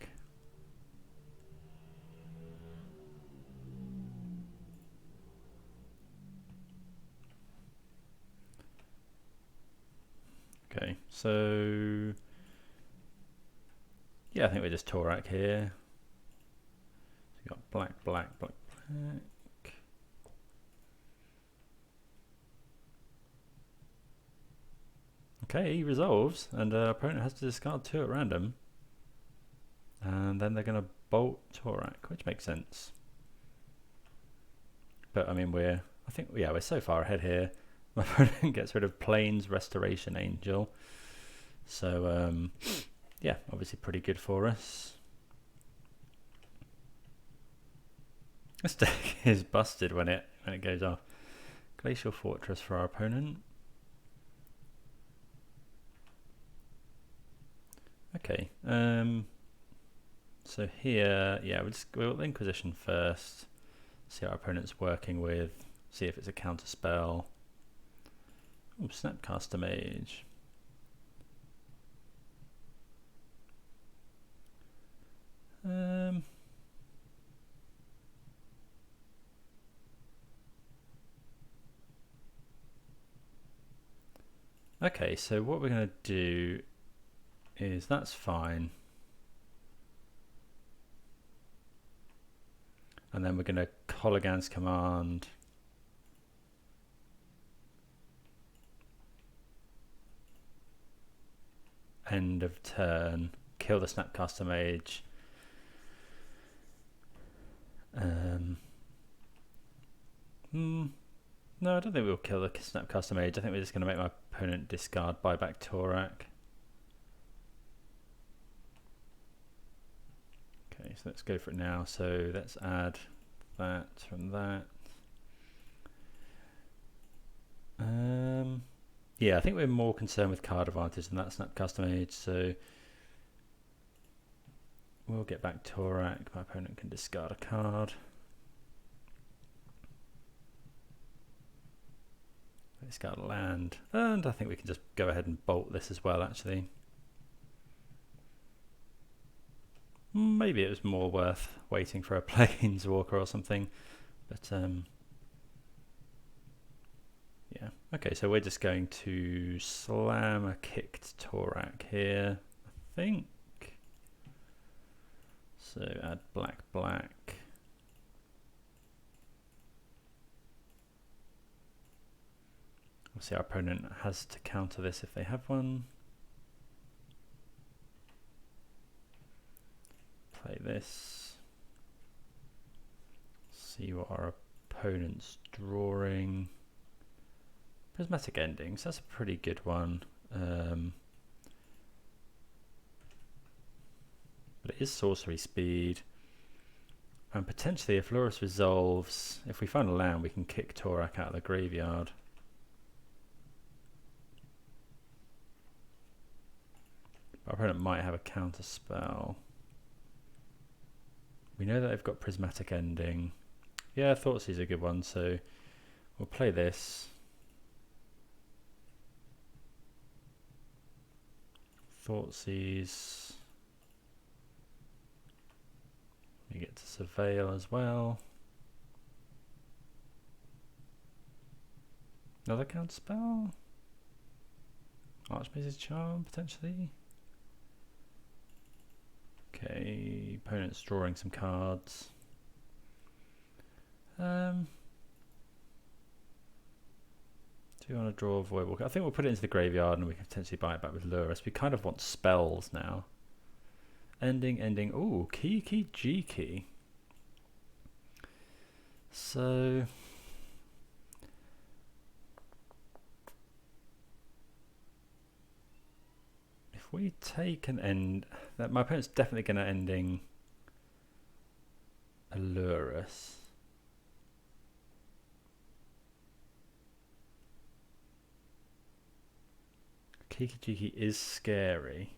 Okay, so yeah, I think we're just Torak here. So we got black, black, black, black. Okay, he resolves, and opponent has to discard 2 at random. And then they're going to Bolt Torak, which makes sense. But I mean, we're so far ahead here. My opponent gets rid of Plains Restoration Angel. So yeah, obviously pretty good for us. This deck is busted when it goes off. Glacial Fortress for our opponent. Okay, so here, yeah, we'll Inquisition first, see what our opponent's working with, see if it's a counter spell. Oh, Snapcaster Mage. Okay, so what we're going to do is that's fine. And then we're going to Kolaghan's Command. end of turn, kill the Snapcaster Mage. No, I don't think we'll kill the Snapcaster Mage. I think we're just going to make my opponent discard buyback Torak. Okay, so let's go for it now. So let's add that from that. Yeah, I think we're more concerned with card advantage than that Snapcaster Mage, so we'll get back Torak. My opponent can discard a card. Discard a land, and I think we can just go ahead and bolt this as well, actually. Maybe it was more worth waiting for a Planeswalker or something, but yeah. Okay, so we're just going to slam a kicked Torak here, I think. So add black, black. Obviously our opponent has to counter this if they have one. Play this. See what our opponent's drawing. Prismatic Endings, that's a pretty good one. But it is sorcery speed. And potentially if Lurrus resolves, if we find a land, we can kick Torak out of the graveyard. Our opponent might have a counter spell. We know that they've got Prismatic Ending. Yeah, Thoughtseize is a good one, so we'll play this. Thoughtseize. We get to Surveil as well. Another counter spell? Archmage's Charm, potentially? Okay, opponent's drawing some cards. Do you want to draw a Voidwalker? I think we'll put it into the graveyard and we can potentially buy it back with Lurrus. We kind of want spells now. Ending, ending. Ooh, key, G key. So if we take an end, that my opponent's definitely going to ending a Lurrus. Kiki Jiki is scary.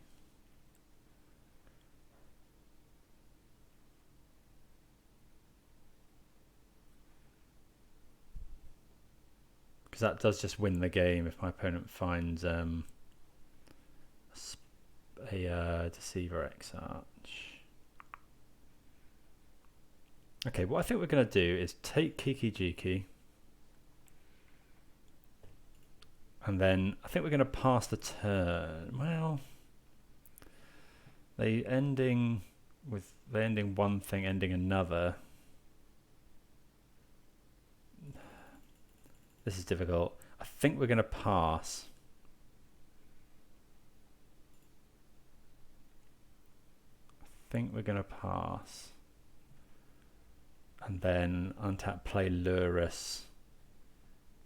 Because that does just win the game if my opponent finds a Deceiver Exarch. Okay, what I think we're going to do is take Kiki Jiki. And then I think we're going to pass the turn. Well, they're ending one thing, ending another. This is difficult. I think we're going to pass. And then untap, play Lurrus,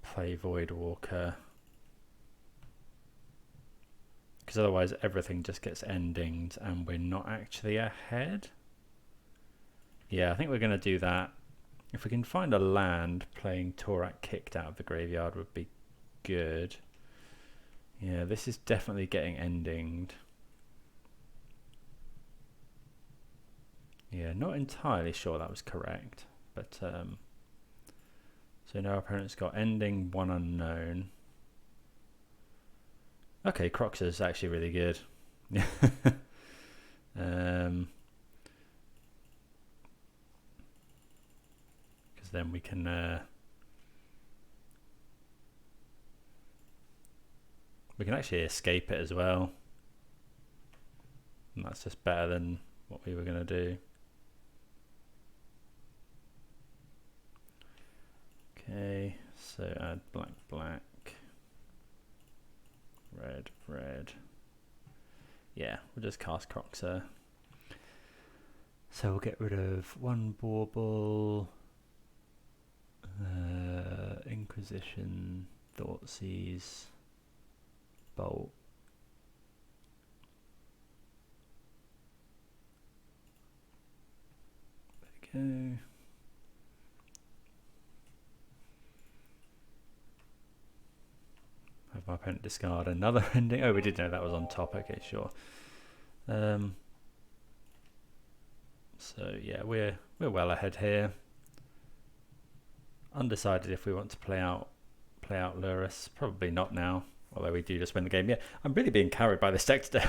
play Voidwalker. Because otherwise everything just gets endinged and we're not actually ahead. Yeah, I think we're going to do that. If we can find a land, playing Torak kicked out of the graveyard would be good. Yeah, this is definitely getting endinged. Yeah, not entirely sure that was correct. But, so now our opponent's got ending one unknown. Okay, Crocs is actually really good. Because then we can actually escape it as well, and that's just better than what we were going to do. Okay, so add black, black, red, red. Yeah, we'll just cast Croxer. So we'll get rid of one Bauble, Inquisition, Thoughtseize, Bolt. There we go. Have my opponent discard another ending. Oh, we did know that was on top. Okay, sure. So yeah, we're well ahead here. Undecided if we want to play out Lurrus. Probably not now. Although we do just win the game. Yeah, I'm really being carried by this deck today.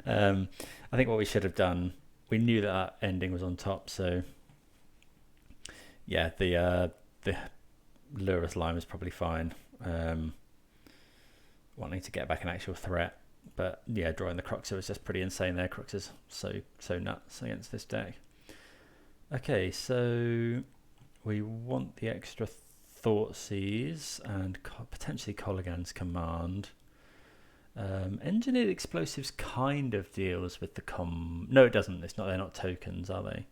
I think what we should have done. We knew that ending was on top, so yeah, the Lurrus line was probably fine. Wanting to get back an actual threat, but yeah, drawing the Croxer was just pretty insane there. Croxer's so nuts against this deck. Okay, so we want the extra Thoughtseize and potentially Kolaghan's Command. Engineered Explosives kind of deals with the no, it doesn't. It's not. They're not tokens, are they?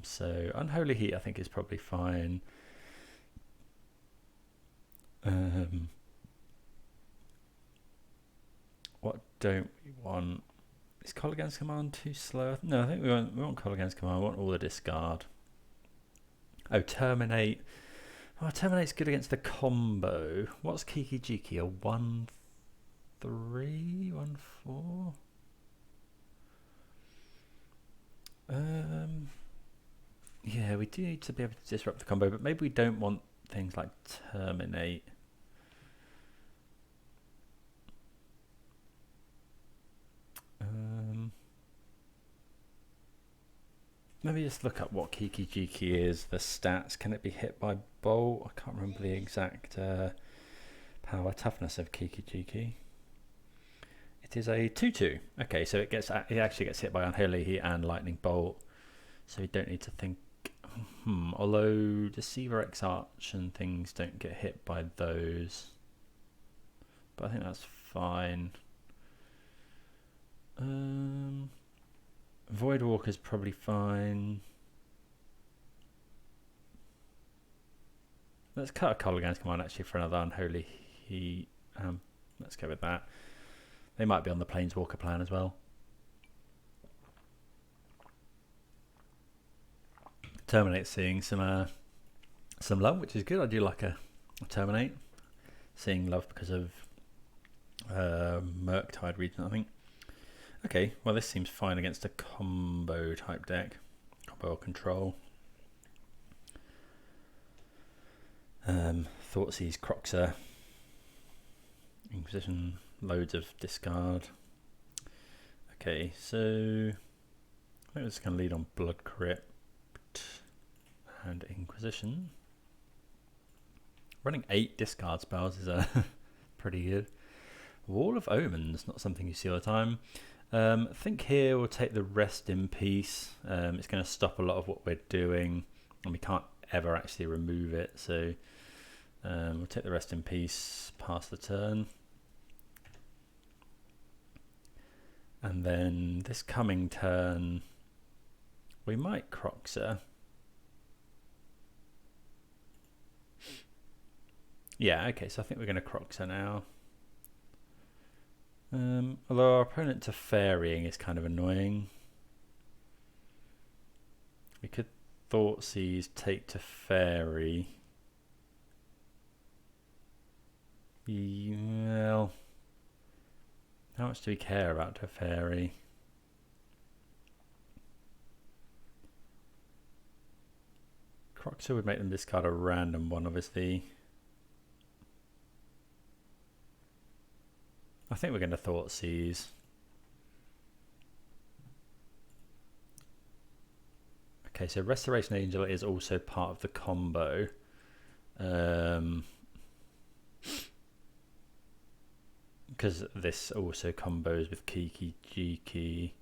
So Unholy Heat I think is probably fine. What don't we want? Is Kolaghan's Command too slow? No, I think we want Kolaghan's Command. We want all the discard. Oh, Terminate. Oh, Terminate's good against the combo. What's Kiki Jiki? A 1-3? 1-4? Yeah, we do need to be able to disrupt the combo, but maybe we don't want things like Terminate. Maybe just look up what Kiki Jiki is, the stats. Can it be hit by Bolt? I can't remember the exact power toughness of Kiki Jiki. It is a 2/2. Okay, so it actually gets hit by Unholy Heat and Lightning Bolt. So you don't need to think. Although Deceiver X Arch and things don't get hit by those. But I think that's fine. Voidwalker's probably fine. Let's cut a Kolaghan's Command actually for another Unholy Heat. Let's go with that. They might be on the Planeswalker plan as well. Terminate seeing some love, which is good. I do like a Terminate. Seeing love because of Murktide region, I think. Okay, well this seems fine against a combo type deck. Combo or control. Thoughtseize, Croxer, Inquisition, loads of discard. Okay, so I think we're just going to lead on Blood Crypt and Inquisition. Running 8 discard spells is pretty good. Wall of Omens, not something you see all the time. I think here we'll take the Rest in Peace. It's going to stop a lot of what we're doing, and we can't ever actually remove it. So we'll take the Rest in Peace, pass the turn. And then this coming turn, we might Croxer. Yeah, okay, so I think we're going to Croxer now. Although our opponent to Fairying is kind of annoying. We could Thoughtseize, take to Fairy. Well, how much do we care about to Fairy? Croxer would make them discard a random one, obviously. I think we're going to Thoughtseize. Okay, so Restoration Angel is also part of the combo. Because this also combos with Kiki Jiki.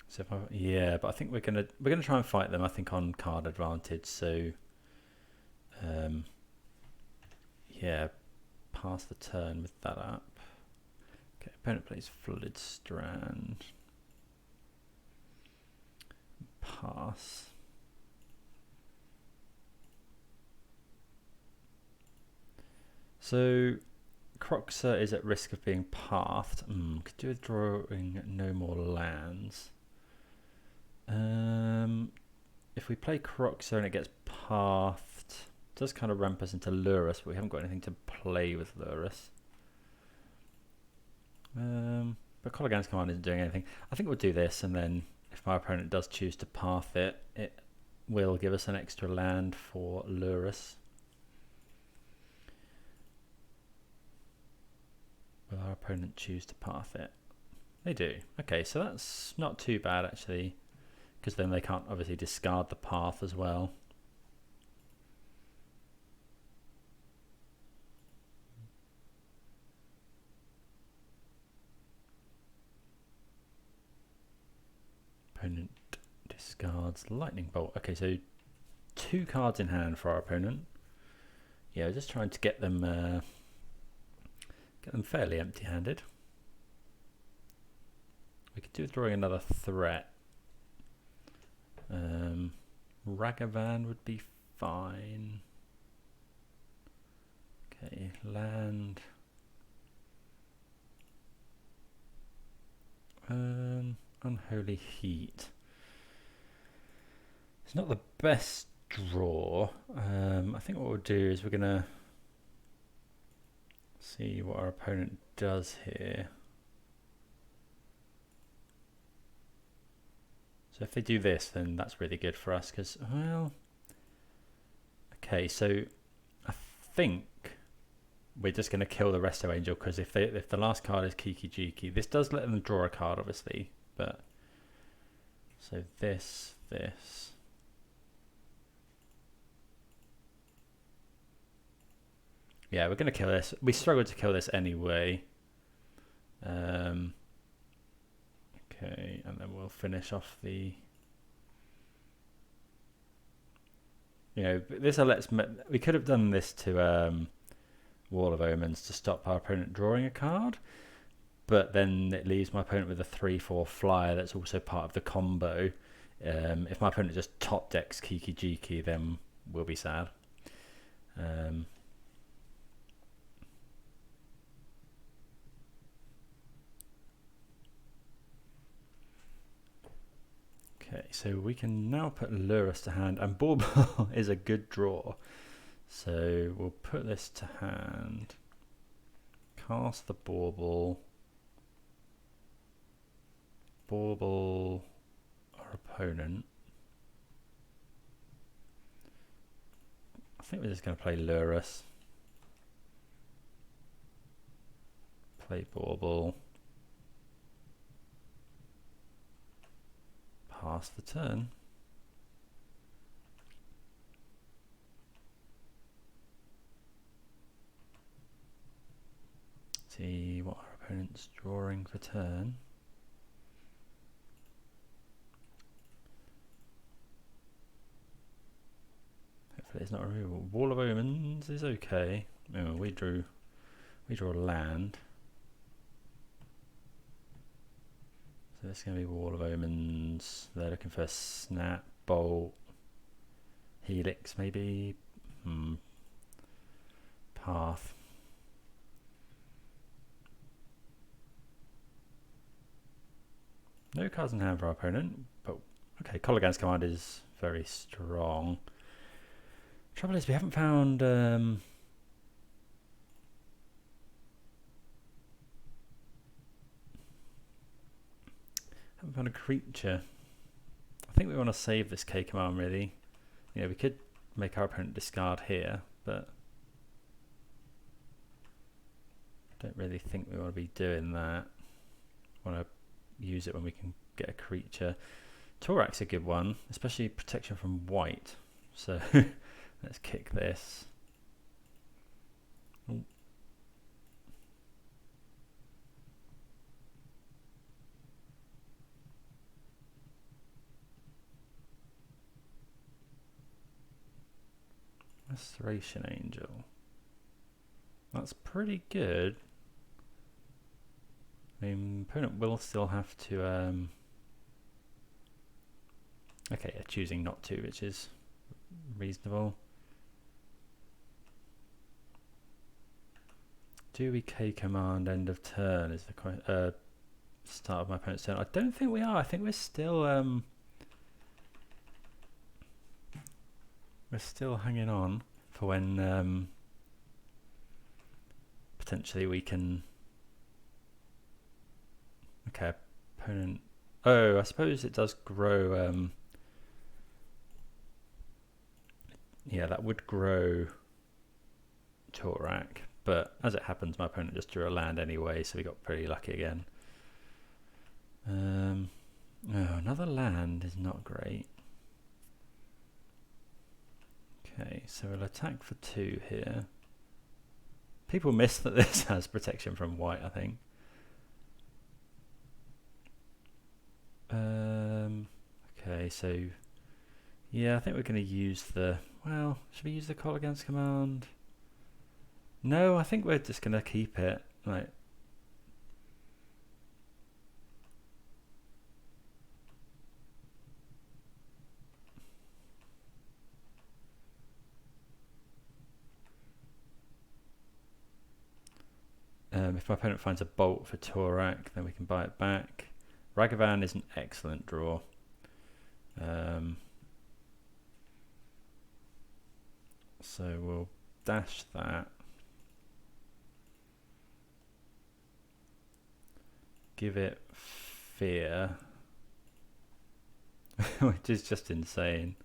So if yeah, but I think we're gonna try and fight them. I think on card advantage. So yeah, pass the turn with that up. Okay, opponent plays Flooded Strand. Pass. So Croxer is at risk of being pathed. Could do with drawing no more lands. If we play Croxer and it gets pathed, it does kind of ramp us into Lurrus, but we haven't got anything to play with Lurrus. But Colligan's Command isn't doing anything. I think we'll do this, and then if my opponent does choose to path it, it will give us an extra land for Lurrus. Will our opponent choose to path it? They do. Okay, so that's not too bad actually, because then they can't obviously discard the path as well. Opponent discards Lightning Bolt. Okay, so 2 cards in hand for our opponent. Yeah, just trying to get them fairly empty-handed. We could do with drawing another threat. Ragavan would be fine. Okay, land. Unholy Heat. It's not the best draw. I think what we'll do is we're going to see what our opponent does here. So if they do this, then that's really good for us because, well, okay, so I think we're just going to kill the Resto Angel because if the last card is Kiki Jiki, this does let them draw a card, obviously, but so this. Yeah, we're going to kill this. We struggled to kill this anyway. Okay, and then we'll finish off the... this lets we could have done this to Wall of Omens to stop our opponent drawing a card, but then it leaves my opponent with a 3/4 flyer that's also part of the combo. If my opponent just top decks Kiki Jiki, then we'll be sad. Okay, so we can now put Lurrus to hand, and Bauble is a good draw. So we'll put this to hand, cast the Bauble, our opponent. I think we're just going to play Lurrus, play Bauble, pass the turn. See what our opponent's drawing for turn. Hopefully it's not a removal. Wall of Omens is okay. Oh, we draw land. So this is going to be Wall of Omens. They're looking for Snap, Bolt, Helix maybe. Path. No cards in hand for our opponent, but okay, Colligan's Command is very strong. Trouble is we haven't found haven't found a creature. I think we want to save this K command really. We could make our opponent discard here, but I don't really think we want to be doing that. Want to use it when we can get a creature. Torak's a good one, especially protection from white. So let's kick this. Ooh. Restoration Angel. That's pretty good. I mean, opponent will still have to. Okay, yeah, choosing not to, which is reasonable. Do we K command end of turn? Is the start of my opponent's turn? I don't think we are. I think we're still hanging on for when potentially we can. Okay, opponent. Oh, I suppose it does grow. Yeah, that would grow Torak, but as it happens, my opponent just drew a land anyway, so we got pretty lucky again. Oh, another land is not great. Okay, so we'll attack for 2 here. People miss that this has protection from white, I think. Okay, so yeah, I think we're going to use the. Well, should we use the call against command? No, I think we're just going to keep it. Like, if my opponent finds a bolt for Torak, then we can buy it back. Ragavan is an excellent draw. So we'll dash that. Give it fear. Which is just insane.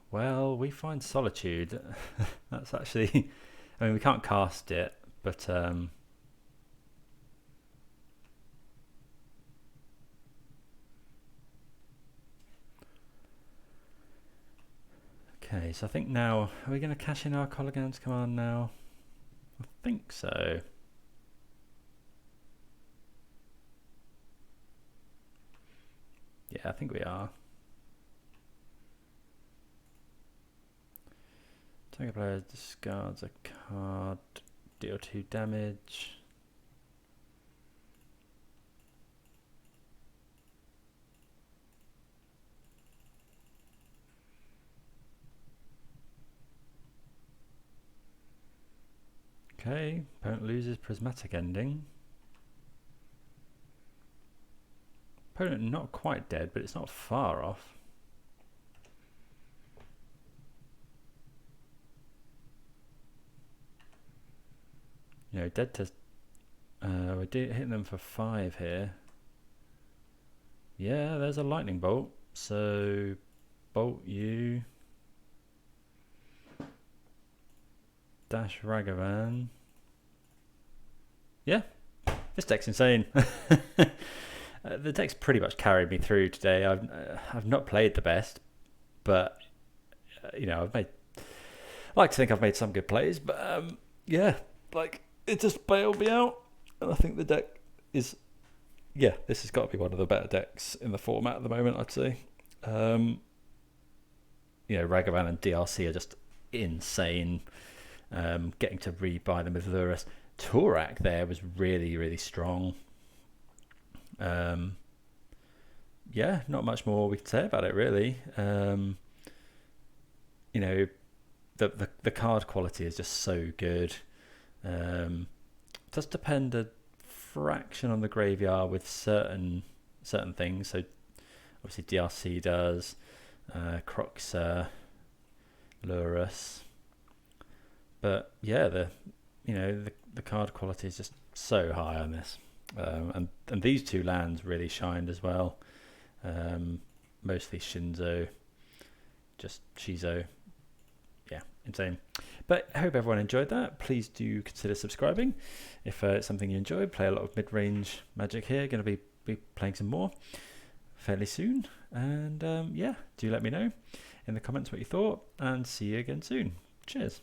Well, we find Solitude. That's actually, I mean, we can't cast it, but okay, so I think now, are we going to cash in our Colligans command now? I think so. Yeah, I think we are. Target player discards a card, deal 2 damage. Okay, opponent loses prismatic ending. Opponent not quite dead, but it's not far off. You know, dead to. We're hitting them for 5 here. Yeah, there's a lightning bolt. So, bolt you. Dash Ragavan. Yeah, this deck's insane. The deck's pretty much carried me through today. I've not played the best, but you know, I like to think I've made some good plays. But yeah, like it just bailed me out, and I think the deck is, yeah, this has got to be one of the better decks in the format at the moment, I'd say. You know, Ragavan and DRC are just insane. Getting to rebuy them with Lurrus. Torak there was really, really strong. Yeah, not much more we can say about it, really. You know, the card quality is just so good. Does depend a fraction on the graveyard with certain things. So obviously DRC does, Croxer, Lurrus. But yeah, the card quality is just so high on this, and these 2 lands really shined as well. Mostly Shizo, just Shizo, yeah, insane. But I hope everyone enjoyed that. Please do consider subscribing if it's something you enjoyed. Play a lot of mid-range Magic here. Going to be playing some more fairly soon, and yeah, do let me know in the comments what you thought, and see you again soon. Cheers.